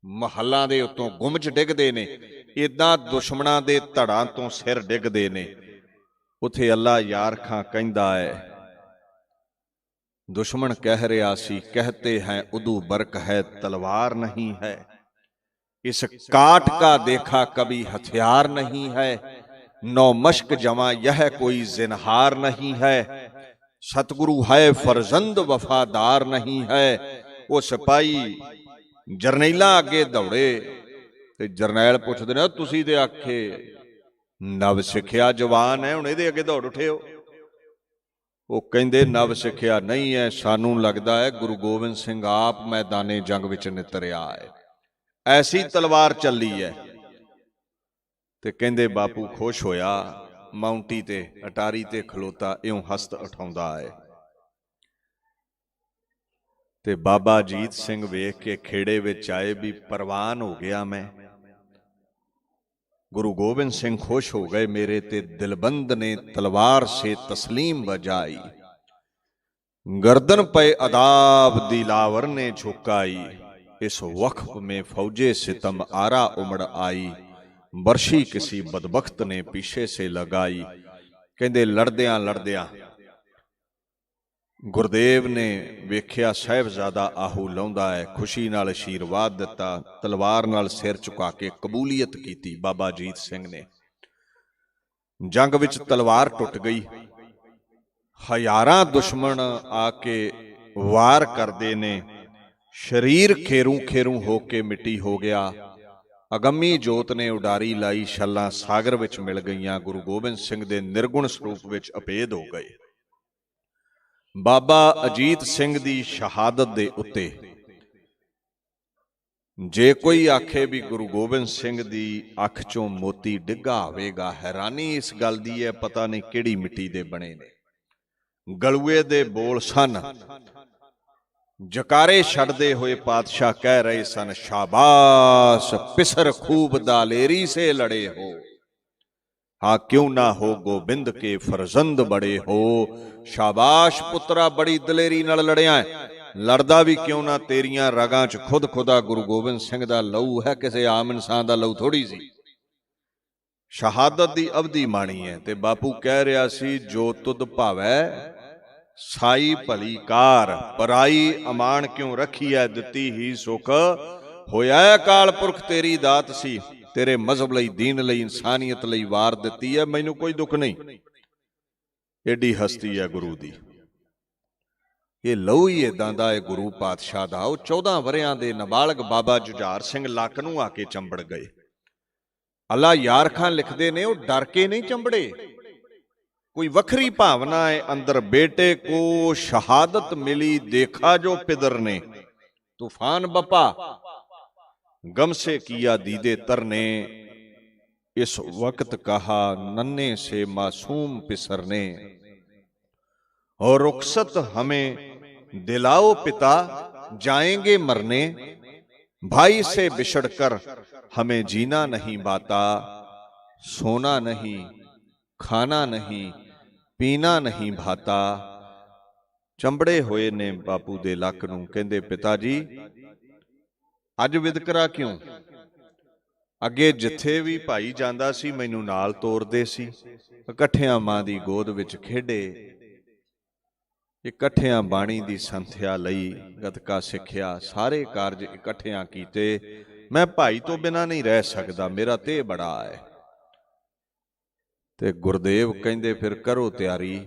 ਮਹੱਲਾਂ ਦੇ ਉੱਤੋਂ ਗੁੰਮਜ ਡਿੱਗਦੇ ਨੇ, ਏਦਾਂ ਦੁਸ਼ਮਣਾਂ ਦੇ ਧੜਾਂ ਤੋਂ ਸਿਰ ਡਿੱਗਦੇ ਨੇ। ਉਥੇ ਅੱਲਾ ਯਾਰ ਖਾਂ ਕਹਿੰਦਾ ਹੈ, दुश्मन कह रहा सी कहते हैं उदू बर्क है तलवार नहीं है, इस काट का देखा कभी हथियार नहीं है, नौ मश्क जमा यह कोई जिनहार नहीं है, सतगुरु है फरजंद वफादार नहीं है। वो सिपाही जरनैला अगे दौड़े ते जरनैल पुछदे ने, तुसी ते आखे नव सिखिया जवान है, हुण इहदे अगे दौड़ उठे हो। ਉਹ ਕਹਿੰਦੇ ਨਵ ਸਿੱਖਿਆ ਨਹੀਂ ਹੈ, ਸਾਨੂੰ ਲੱਗਦਾ ਹੈ ਗੁਰੂ ਗੋਬਿੰਦ ਸਿੰਘ ਆਪ ਮੈਦਾਨੇ ਜੰਗ ਵਿੱਚ ਨਿਤਰਿਆ ਹੈ, ਐਸੀ ਤਲਵਾਰ ਚੱਲੀ ਹੈ। ਤੇ ਕਹਿੰਦੇ ਬਾਪੂ ਖੁਸ਼ ਹੋਇਆ, ਮਾਉਂਟੀ ਤੇ ਅਟਾਰੀ ਤੇ ਖਲੋਤਾ ਇਉਂ ਹਸਤ ਉਠਾਉਂਦਾ ਹੈ। ਤੇ ਬਾਬਾ ਅਜੀਤ ਸਿੰਘ ਵੇਖ ਕੇ ਖੇੜੇ ਵਿੱਚ ਆਏ ਵੀ ਪ੍ਰਵਾਨ ਹੋ ਗਿਆ ਮੈਂ। गुरु गोबिंद सिंह खुश हो गए, मेरे ते दिलबंद ने तलवार से तस्लीम बजाई, गर्दन पे अदाब दिलावर ने झुकाई, इस वक्फ में फौजे सितम आरा उमड़ आई, बरशी किसी बदबख्त ने पीछे से लगाई। कहंदे लड़दियां लड़दियां गुरदेव ने वेख्या साहिबजादा आहू लाउंदा है, खुशी नाल आशीर्वाद दिता, तलवार नाल सिर झुका के कबूलीयत की। बाबा अजीत सिंह ने जंग विच तलवार टुट गई, हजारां दुश्मन आके वार करदे ने, शरीर खेरू खेरू होके मिट्टी हो गया। अगमी जोत ने उडारी लाई, छल्लां सागर विच मिल गईयां, गुरु गोबिंद सिंह दे निर्गुण स्वरूप विच अभेद हो गए। बाबा अजीत सिंह दी शहादत दे उत्ते जे कोई आखे भी गुरु गोबिंद सिंह दी अख चों मोती डिग्गा होवेगा, हैरानी इस गल दी है, पता नहीं किहड़ी मिट्टी दे बने ने। गलूए दे बोल सन, जकारे छड़दे हुए पातशाह कह रहे सन, शाबाश पिसर खूब दालेरी से लड़े हो, हाँ क्यों ना हो गोबिंद के फरजंद बड़े हो। शाबाश पुत्रा बड़ी दलेरी नाल लड़िया है, लड़दा भी क्यों ना तेरियां रगां च खुद खुदा गुरु गोबिंद सिंह दा लहू है, किसी आम इंसान दा लहू थोड़ी सी। शहादत दी अवधि माणी है। ते बापू कह रहा सी, जो तुद भावै साई भली कार, पराई अमान क्यों रखी है, दिती ही सुख होया अकाल पुरख तेरी दात सी, तेरे मजहब लई दीन लई इंसानियत लई वार दिती है, मैनू कोई दुख नहीं। एडी हस्ती है गुरु दी, ये लहू ही इदां दा है गुरु पातशाह दा। 14 वरियां दे नाबालग बाबा जुझार सिंह लक नूं आके चंबड़ गए। अल्लाह यार खां लिखदे ने, वो डर के नहीं चंबड़े, कोई वखरी भावना है अंदर। बेटे को शहादत मिली, देखा जो पिदर ने, तूफान बपा गम से किया दीदे तरने, इस वक्त कहा नन्हे से मासूम पिसर ने, और रुखसत हमें दिलाओ पिता जाएंगे मरने, भाई से बिछड़कर हमें जीना नहीं बाता, सोना नहीं खाना नहीं पीना नहीं भाता। चंबड़े होए ने बापू दे लक नूं, कहंदे पिता जी ਅੱਜ ਵਿਤਕਰਾ ਕਿਉਂ? ਅੱਗੇ ਜਿੱਥੇ ਵੀ ਭਾਈ ਜਾਂਦਾ ਸੀ ਮੈਨੂੰ ਨਾਲ ਤੋਰਦੇ ਸੀ, ਇਕੱਠਿਆਂ ਮਾਂ ਦੀ ਗੋਦ ਵਿੱਚ ਖੇਡੇ, ਇਕੱਠਿਆਂ ਬਾਣੀ ਦੀ ਸੰਥਿਆ ਲਈ, ਗੱਤਕਾ ਸਿੱਖਿਆ, ਸਾਰੇ ਕਾਰਜ ਇਕੱਠਿਆਂ ਕੀਤੇ। ਮੈਂ ਭਾਈ ਤੋਂ ਬਿਨਾਂ ਨਹੀਂ ਰਹਿ ਸਕਦਾ, ਮੇਰਾ ਤੇ ਬੜਾ ਹੈ। ਤੇ ਗੁਰਦੇਵ ਕਹਿੰਦੇ ਫਿਰ ਕਰੋ ਤਿਆਰੀ,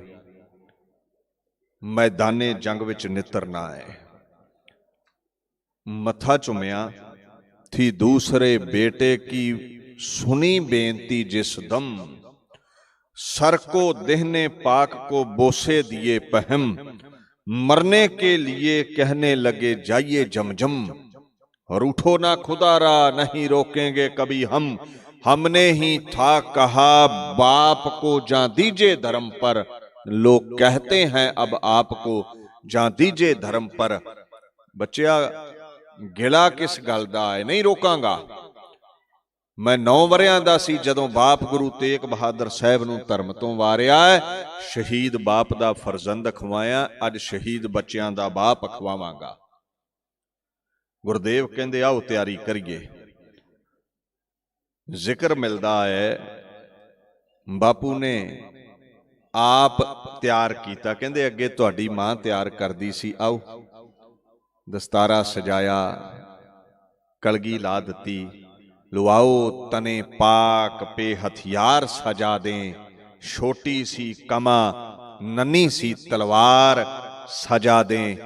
ਮੈਦਾਨੇ ਜੰਗ ਵਿੱਚ ਨਿਤਰਨਾ ਹੈ। ਮੱਥਾ ਚੁੰਮਿਆ, थी दूसरे बेटे की सुनी बेनती जिस दम, सर को देहने पाक को बोसे दिए पहम, मरने के लिए कहने लगे जाइए जमजम, और उठो ना खुदारा नहीं रोकेंगे कभी हम, हमने ही था कहा बाप को जा दीजिए धर्म पर, लोग कहते हैं अब आपको जा दीजिए धर्म पर। बच्चिया ਗਿਲਾ ਕਿਸ ਗੱਲ ਦਾ ਹੈ, ਨਹੀਂ ਰੋਕਾਂਗਾ। ਮੈਂ 9 ਵਰਿਆਂ ਦਾ ਸੀ ਜਦੋਂ ਬਾਪ ਗੁਰੂ ਤੇਗ ਬਹਾਦਰ ਸਾਹਿਬ ਨੂੰ ਧਰਮ ਤੋਂ ਵਾਰਿਆ ਹੈ। ਸ਼ਹੀਦ ਬਾਪ ਦਾ ਫਰਜ਼ੰਦ ਅਖਵਾਇਆ, ਅੱਜ ਸ਼ਹੀਦ ਬੱਚਿਆਂ ਦਾ ਬਾਪ ਅਖਵਾਵਾਂਗਾ। ਗੁਰਦੇਵ ਕਹਿੰਦੇ ਆਓ ਤਿਆਰੀ ਕਰੀਏ। ਜ਼ਿਕਰ ਮਿਲਦਾ ਹੈ ਬਾਪੂ ਨੇ ਆਪ ਤਿਆਰ ਕੀਤਾ, ਕਹਿੰਦੇ ਅੱਗੇ ਤੁਹਾਡੀ ਮਾਂ ਤਿਆਰ ਕਰਦੀ ਸੀ, ਆਓ ਦਸਤਾਰਾ ਸਜਾਇਆ, ਕਲਗੀ ਲਾ ਦਿੱਤੀ, ਲੁਆਓ ਤਨੇ ਪਾਕ ਪੇ ਹਥਿਆਰ ਸਜਾ ਦੇ, ਛੋਟੀ ਸੀ ਕਮਾ ਨੰਨੀ ਸੀ ਤਲਵਾਰ ਸਜਾ ਦੇ।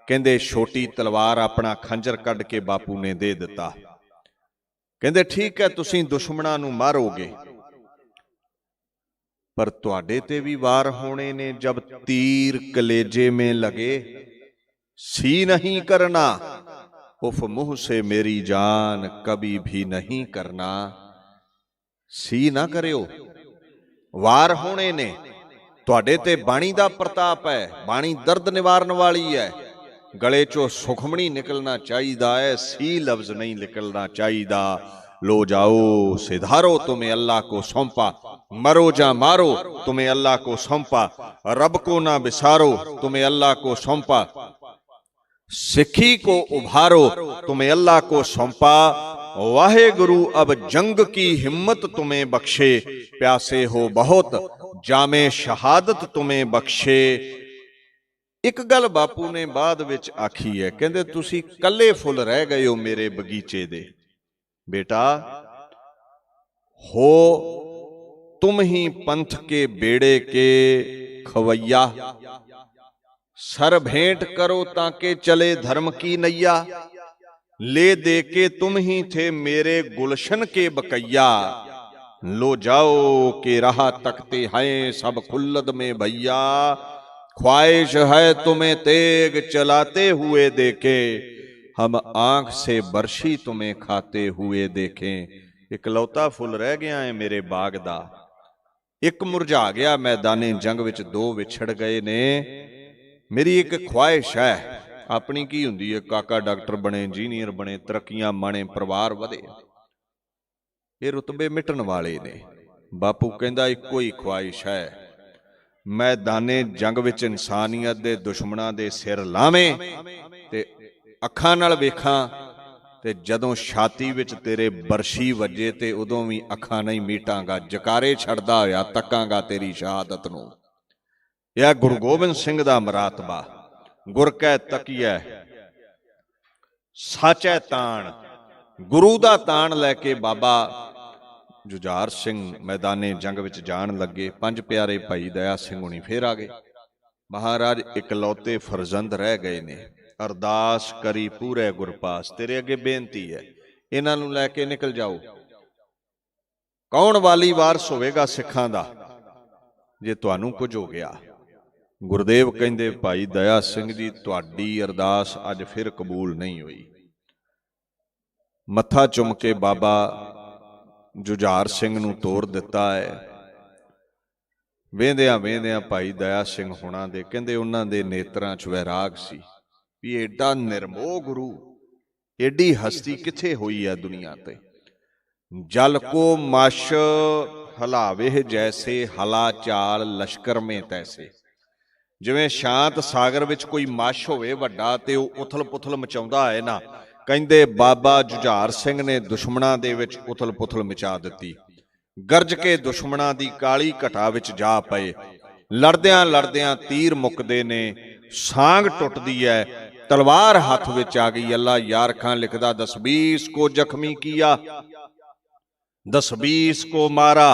ਕਹਿੰਦੇ ਛੋਟੀ ਤਲਵਾਰ ਆਪਣਾ ਖੰਜਰ ਕੱਢ ਕੇ ਬਾਪੂ ਨੇ ਦੇ ਦਿੱਤਾ। ਕਹਿੰਦੇ ਠੀਕ ਹੈ ਤੁਸੀਂ ਦੁਸ਼ਮਣਾਂ ਨੂੰ ਮਾਰੋਗੇ, ਪਰ ਤੁਹਾਡੇ ਤੇ ਵੀ ਵਾਰ ਹੋਣੇ ਨੇ। ਜਬ ਤੀਰ ਕਲੇਜੇ में लगे सी नहीं करना, उफ मुंह से मेरी जान कभी भी नहीं करना। सी ना करियो, वार होने ने। तुहाडे ते बाणी दा प्रताप है, बाणी दर्द निवारण वाली है। गले चो सुखमणी निकलना चाहिदा है, सी लफ्ज नहीं निकलना चाहिदा। लो जाओ सिधारो तुम्हें अल्लाह को सौंपा, मरो जा मारो तुम्हें अल्लाह को सौंपा, रब को ना बिसारो तुम्हें अल्लाह को सौंपा, सिखी को उभारो तुम्हें अल्लाह को सौंपा, वाहे गुरु अब जंग की हिम्मत तुम्हें बख्शे, प्यासे हो बहुत जामे शहादत तुम्हें बख्शे। एक गल बापू ने बाद विच आखी है, कहंदे तुसी कल्ले फुल रह गए हो मेरे बगीचे दे, बेटा हो तुम ही पंथ के बेड़े के खवैया, सर भेंट करो ताके चले धर्म की नैया, ले दे के तुम ही थे मेरे गुलशन के बकैया, लो जाओ के राह तकते हैं सब खुल्लद में भैया, ख्वाहिश है तुम्हें तेग चलाते हुए देखे, हम आंख से बरशी तुम्हें खाते हुए देखें। इकलौता फुल रह गया है मेरे बाग दा, एक मुरझा गया मैदाने जंग विच, दो विछड़ गए ने। मेरी एक ख्वाहिश है, अपनी की हुंदी है, काका डॉक्टर बने, इंजीनियर बने, तरक्कियां माणे, परिवार वधे, ये रुतबे मिटन वाले ने। बापू कहंदा इक्को ही ख्वाहिश है, मैदाने जंग विच इंसानियत दे दुश्मनां दे सिर लावें ते अखां नाल वेखां, ते जदों छाती विच तेरे बरशी वजे ते उदों भी अखां नहीं मीटांगा, जकारे छड़दा होया तकांगा तेरी शहादत नूं। यह गुरु गोबिंद सिंह दा मरातबा, गुर कै तकिया सच है तान, गुरु दा तान लैके बाबा जुझार सिंह मैदाने जंग विच जान लगे। 5 प्यारे भाई दया सिंह हुणी फिर आ गए। महाराज इकलौते फरजंद रह गए ने, अरदास करी पूरे गुरपास, तेरे अगे बेनती है इन्हां नूं लैके निकल जाओ। कौन वाली वारस होवेगा सिखां दा जे तुहानूं कुछ हो गया। गुरदेव कहंदे भाई दया सिंह जी तुहाडी अरदास अज फिर कबूल नहीं हुई। मत्था चुम के बाबा जुझार सिंह नूं तोर दिता है। वेंदियां वेंदियां भाई दया सिंह हुणां दे कहंदे उन्हां दे नेत्रां च वैराग सी भी एडा निर्मोह गुरु, एडी हस्ती किथे हुई है दुनिया ते। जल को मश हलावे जैसे हला चाल लश्कर में तैसे। जिवें शांत सागर विच कोई मश होवे वड्डा ते उथल पुथल मचाउंदा है ना, ਕਹਿੰਦੇ ਬਾਬਾ ਜੁਝਾਰ ਸਿੰਘ ਨੇ ਦੁਸ਼ਮਣਾਂ ਦੇ ਵਿੱਚ ਉਥਲ ਪੁਥਲ ਮਚਾ ਦਿੱਤੀ। ਗਰਜ ਕੇ ਦੁਸ਼ਮਣਾਂ ਦੀ ਕਾਲੀ ਘਟਾ ਵਿੱਚ ਜਾ ਪਏ। ਲੜਦਿਆਂ ਲੜਦਿਆਂ ਤੀਰ ਮੁੱਕਦੇ ਨੇ, ਸਾਂਗ ਟੁੱਟਦੀ ਹੈ, तलवार हाथ में आ गई। अल्लाह यार खां लिखदा 10-20 को जख्मी किया, 10-20 को मारा,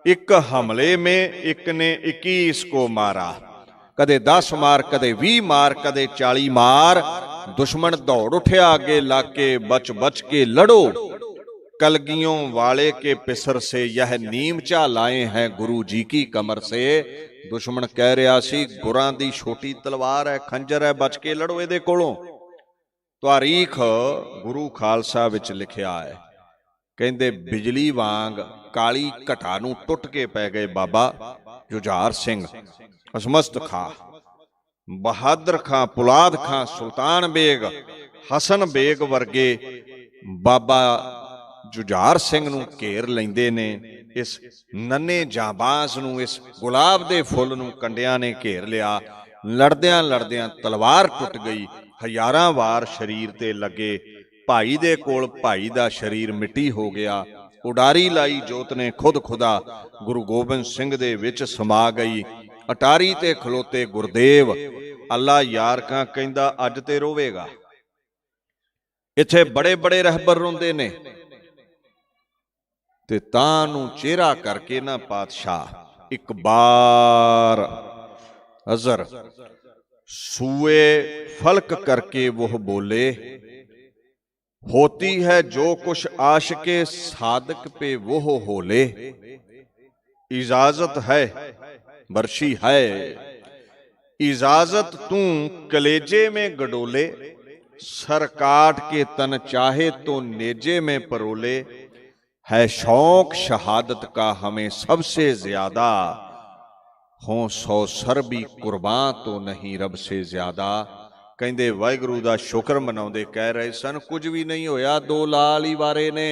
एक हमले में एक ने 21 को मारा। कदे 10 मार, कदे 20 मार, कदे 40 मार। दुश्मन दौड़ उठया आगे लाके, बच बच के लड़ो, कलगियों वाले के पिसर से यह नीम चा लाए हैं गुरु जी की कमर से। दुश्मन कह रहा सी गुरां दी छोटी तलवार है, खंजर है, बच के लड़ो इहदे कोलों। तारीख गुरु खालसा विच लिखिया है, कहंदे बिजली वांग काली घटा नूं टुट के पै गए बाबा जुझार सिंह, असमस्त खां, बहादुर खां, पुलाद खां, सुल्तान बेग, हसन बेग वर्गे बाबा जुझार सिंह नूं घेर लैंदे ने। इस नन्हे जाबाज नूं, इस गुलाब दे फुल नूं कंडियां ने घेर लिया। लड़दियां लड़दियां तलवार टुट गई, हजारां वार शरीर ते लगे। भाई दे कोल भाई दा शरीर मिट्टी हो गया। उडारी लाई जोत ने खुद खुदा गुरु गोबिंद सिंह दे विच समा गई। अटारी ते खलोते गुरदेव, अल्लाह यार खां कहंदा अज ते रोवेगा। इत्थे बड़े बड़े रहबर रोंदे ने ते तां नूं चेहरा करके ना पातशाह एक बार अजर सूए फलक करके वह बोले, होती है जो कुछ आशिके सादक पे वो होले। इजाजत है बर्शी है, इजाजत तू कलेजे में गडोले। सर काट के तन चाहे तो नेजे में परोले। है शौक शहादत का हमें सबसे ज्यादा, हो 100 सर भी कुर्बान तो नहीं रब से ज्यादा। कहंदे वाहिगुरू दा शुक्र मनाउंदे कह रहे सन, कुछ भी नहीं होया, 2 लाल ही वारे ने।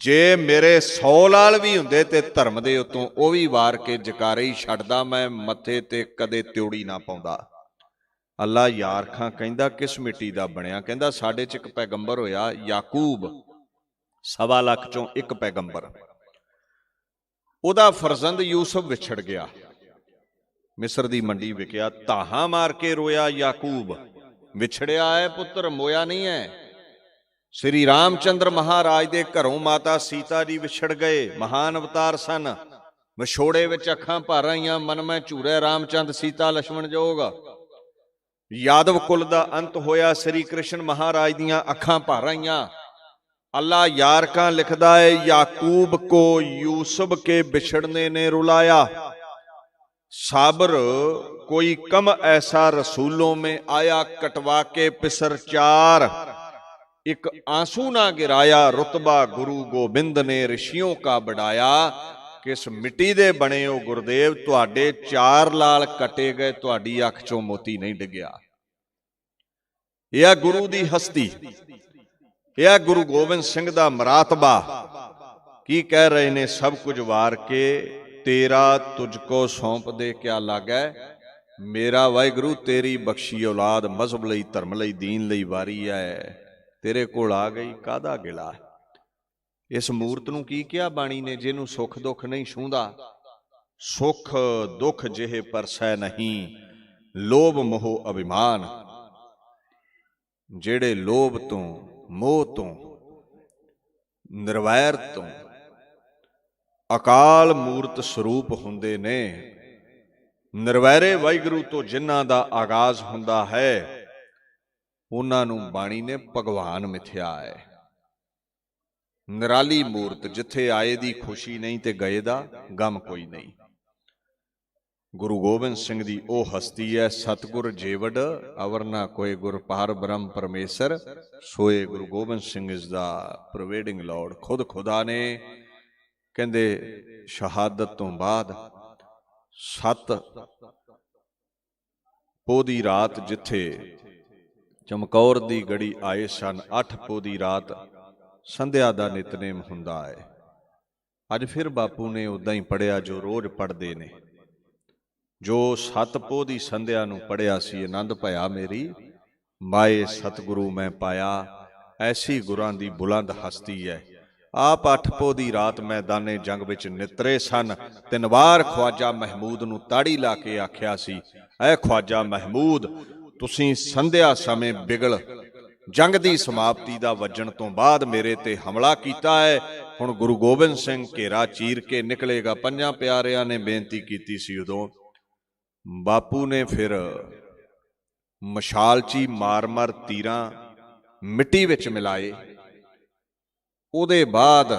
जे मेरे 100 लाल भी हुंदे ते धर्म दे उतों ओ भी वार के जकारे ही छड्डदा, मैं मत्थे ते कदे त्योड़ी ना पाउंदा। अल्लाह यार खां कहंदा किस मिट्टी दा बणिया? कहंदा साडे च एक पैगंबर होया याकूब, 1.25 लाख चों एक पैगंबर। ओदा फरजंद यूसुफ विछड़ गया, मिस्र दी मंडी विकिया। धाहां मार के रोया याकूब, विछड़िया है पुत्र, मोया नहीं है। श्री रामचंद्र महाराज दे घरों माता सीता जी विछड़ गए, महान अवतार सन। विछोड़े विच अखां भर आईयां, मन में झूरे रामचंद सीता लक्ष्मण जोग। यादव कुल दा अंत होया, श्री कृष्ण महाराज दियां अखां भर आईयां। अल्लाह यार का लिखदा है, याकूब को यूसुफ के बिछड़ने ने रुलाया। साबर कोई कम ऐसा रसूलों में आया, कटवा के पिसर 4। एक आंसू ना गिराया, रुतबा गुरु गोबिंद ने ऋषियों का बढ़ाया। किस मिट्टी दे बने हो गुरुदेव, तुहाडे 4 लाल कटे गए, तुहाडी अख चों मोती नहीं डिग्या। यह गुरु दी हस्ती, यह गुरु गोबिंद सिंह दा मरातबा। की कह रहे ने, सब कुछ वार के तेरा तुझको सौंप दे क्या लागै। मेरा वाहिगुरू तेरी बख्शी औलाद मजहब लई, धर्म लई, दीन लई वारी है, तेरे कोल आ गई, कादा गिला। इस मूरत नूं की किया बाणी ने, जिन्हों सुख दुख नहीं छूंदा। सुख दुख जिहे परसै नहीं, लोभ मोह अभिमान। जेड़े लोभ तो, मोह तो, निर्वैर तो अकाल मूरत स्वरूप हुंदे ने। निर्वैरे वाहिगुरू तो जिन्हां दा आगाज हुंदा है, उन्हां नूं बाणी ने भगवान मिथ्या है। निराली मूरत, जिथे आए दी खुशी नहीं ते गए दा गम कोई नहीं। गुरु गोबिंद सिंह दी ओ हस्ती है, सतगुर जेवड़ अवर ना कोई गुर पार ब्रह्म परमेसर सोए। गुरु Gobind Singh is the प्रोवेडिंग Lord. खुद खुदा ने कहंदे शहादत तो बाद 7 पो दी रात जिथे चमकौर दी गड़ी आए सन, 8 पो दी रात संध्या दा नितनेम हुंदा है। अज फिर बापू ने उदां ही पढ़िया जो रोज पढ़दे ने। जो 7 पोह दी संध्या नूं पढ़िया सी, आनंद भया मेरी माए सतगुरु मैं पाया, ऐसी गुरां दी बुलंद हस्ती है। आप 8 पो दी रात मैदाने जंग विच नितरे सन। 3 वार ख्वाजा महमूद नूं ताड़ी ला के आख्या सी, ऐ ख्वाजा महमूद, तुसीं संध्या समय बिगल जंग की समाप्ति का वजन तो बाद मेरे ते हमला किया है। हुण गुरु गोबिंद सिंह घेरा चीर के निकलेगा। 5 प्यारियां ने बेनती की सी। उदों बापू ने फिर मशालची मार मार तीरां मिट्टी विच मिलाए। उहदे बाद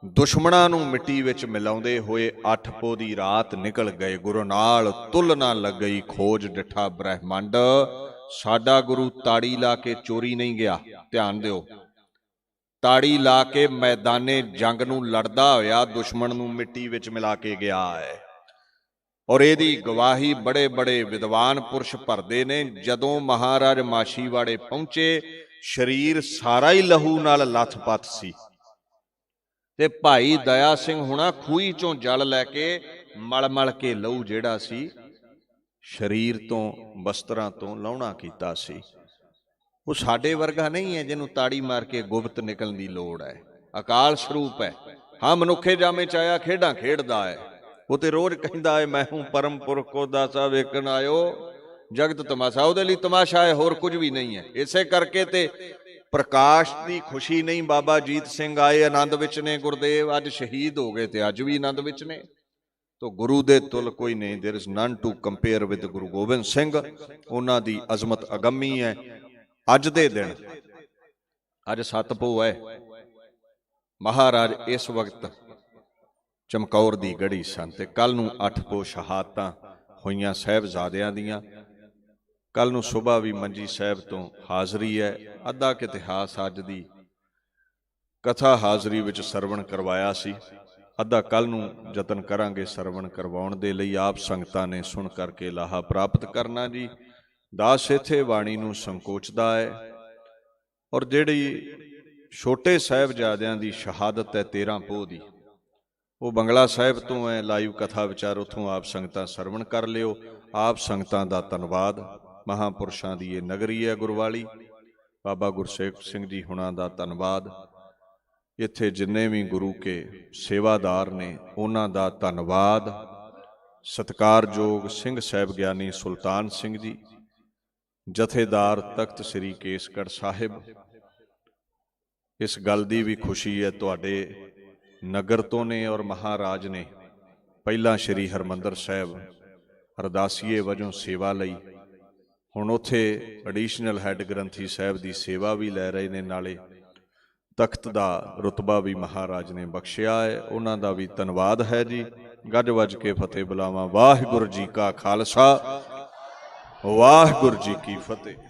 दुश्मनां नूं मिट्टी विच मिलाउंदे होए 8 पो दी रात निकल गए। गुरु नाल तुल ना लगई खोज डिठा ब्रह्मंड, साडा गुरु ताड़ी ला के चोरी नहीं गया। ध्यान दिओ, ताड़ी ला के मैदाने जंग नूं लड़दा होया दुश्मन नूं मिट्टी विच मिला के गया है। और इहदी गवाही बड़े बड़े विद्वान पुरुष भरदे ने। जदों महाराज माछीवाड़े पहुंचे, शरीर सारा ही लहू नाल लथपथ सी ते भाई दया सिंह हुणा खूही चों जल लैके मल मल के लहू जिहड़ा सी शरीर तो वस्त्रां तो लाउणा कीता सी। वो साडे वर्गा नहीं है जिन्हों ताड़ी मार के गुप्त निकलण दी लोड़ है। अकाल स्वरूप है। हाँ, मनुखे जामे च आया खेडां खेडदा है। वो तो रोज कहता है मैं हूं परम पुरख को दासा वेखण आयो, जगत तमाशा। उहदे लई तमाशा है, होर कुछ भी नहीं है। इसे करके ते प्रकाश की खुशी नहीं। बाबा जीत सिंह आए आनंद विच ने, गुरदेव अज शहीद हो गए ते अज भी आनंद विच ने। तो गुरु दे तुल कोई नहीं। There is none to compare with Guru Gobind Singh. उन्हां दी अजमत अगम्मी है। अज दे दिन अज 7 पो है। महाराज इस वक्त चमकौर दी गढ़ी सन ते कल नूं 8 पो शहादतां होईयां साहिबजादियां दियां। कल नूं सुबह भी मंजी साहिब तो हाज़री है। अद्धा क इतिहास अज दी कथा हाज़री विच सरवण करवाया सी। अद्धा कल नूं जतन करांगे सरवण करवाउण दे लई। आप संगतां ने सुन करके लाहा प्राप्त करना जी। दास इत्थे बाणी नूं संकोचदा है। और जिहड़ी छोटे साहिबजादियां दी शहादत है 13 पो दी, वो बंगला साहिब तो है। लाइव कथा विचार उथों आप संगतां सरवण कर लिओ। आप संगतां दा धन्नवाद। महापुरुषां दी ये नगरी है गुरवाली। बाबा गुरसेवक सिंह जी हुणां दा धन्नवाद। इत्थे जिन्ने भी गुरु के सेवादार ने उन्हां दा धन्नवाद। सत्कारयोग सिंह साहिब ज्ञानी सुल्तान सिंह जी, जथेदार तख्त श्री केसगढ़ साहिब, इस गल दी भी खुशी है तुहाडे नगर तो ने। और महाराज ने पहला श्री हरमंदर साहिब अरदासीए वजों सेवा लई, हुण उत्थे एडिशनल हैड ग्रंथी साहिब की सेवा भी लै रहे ने, नाले तख्त दा रुतबा भी महाराज ने बख्शिया है। उन्हां दा भी धन्नवाद है जी। गज वज के फतेह बुलावां। वाहिगुरू जी का खालसा, वाहिगुरू जी की फतेह।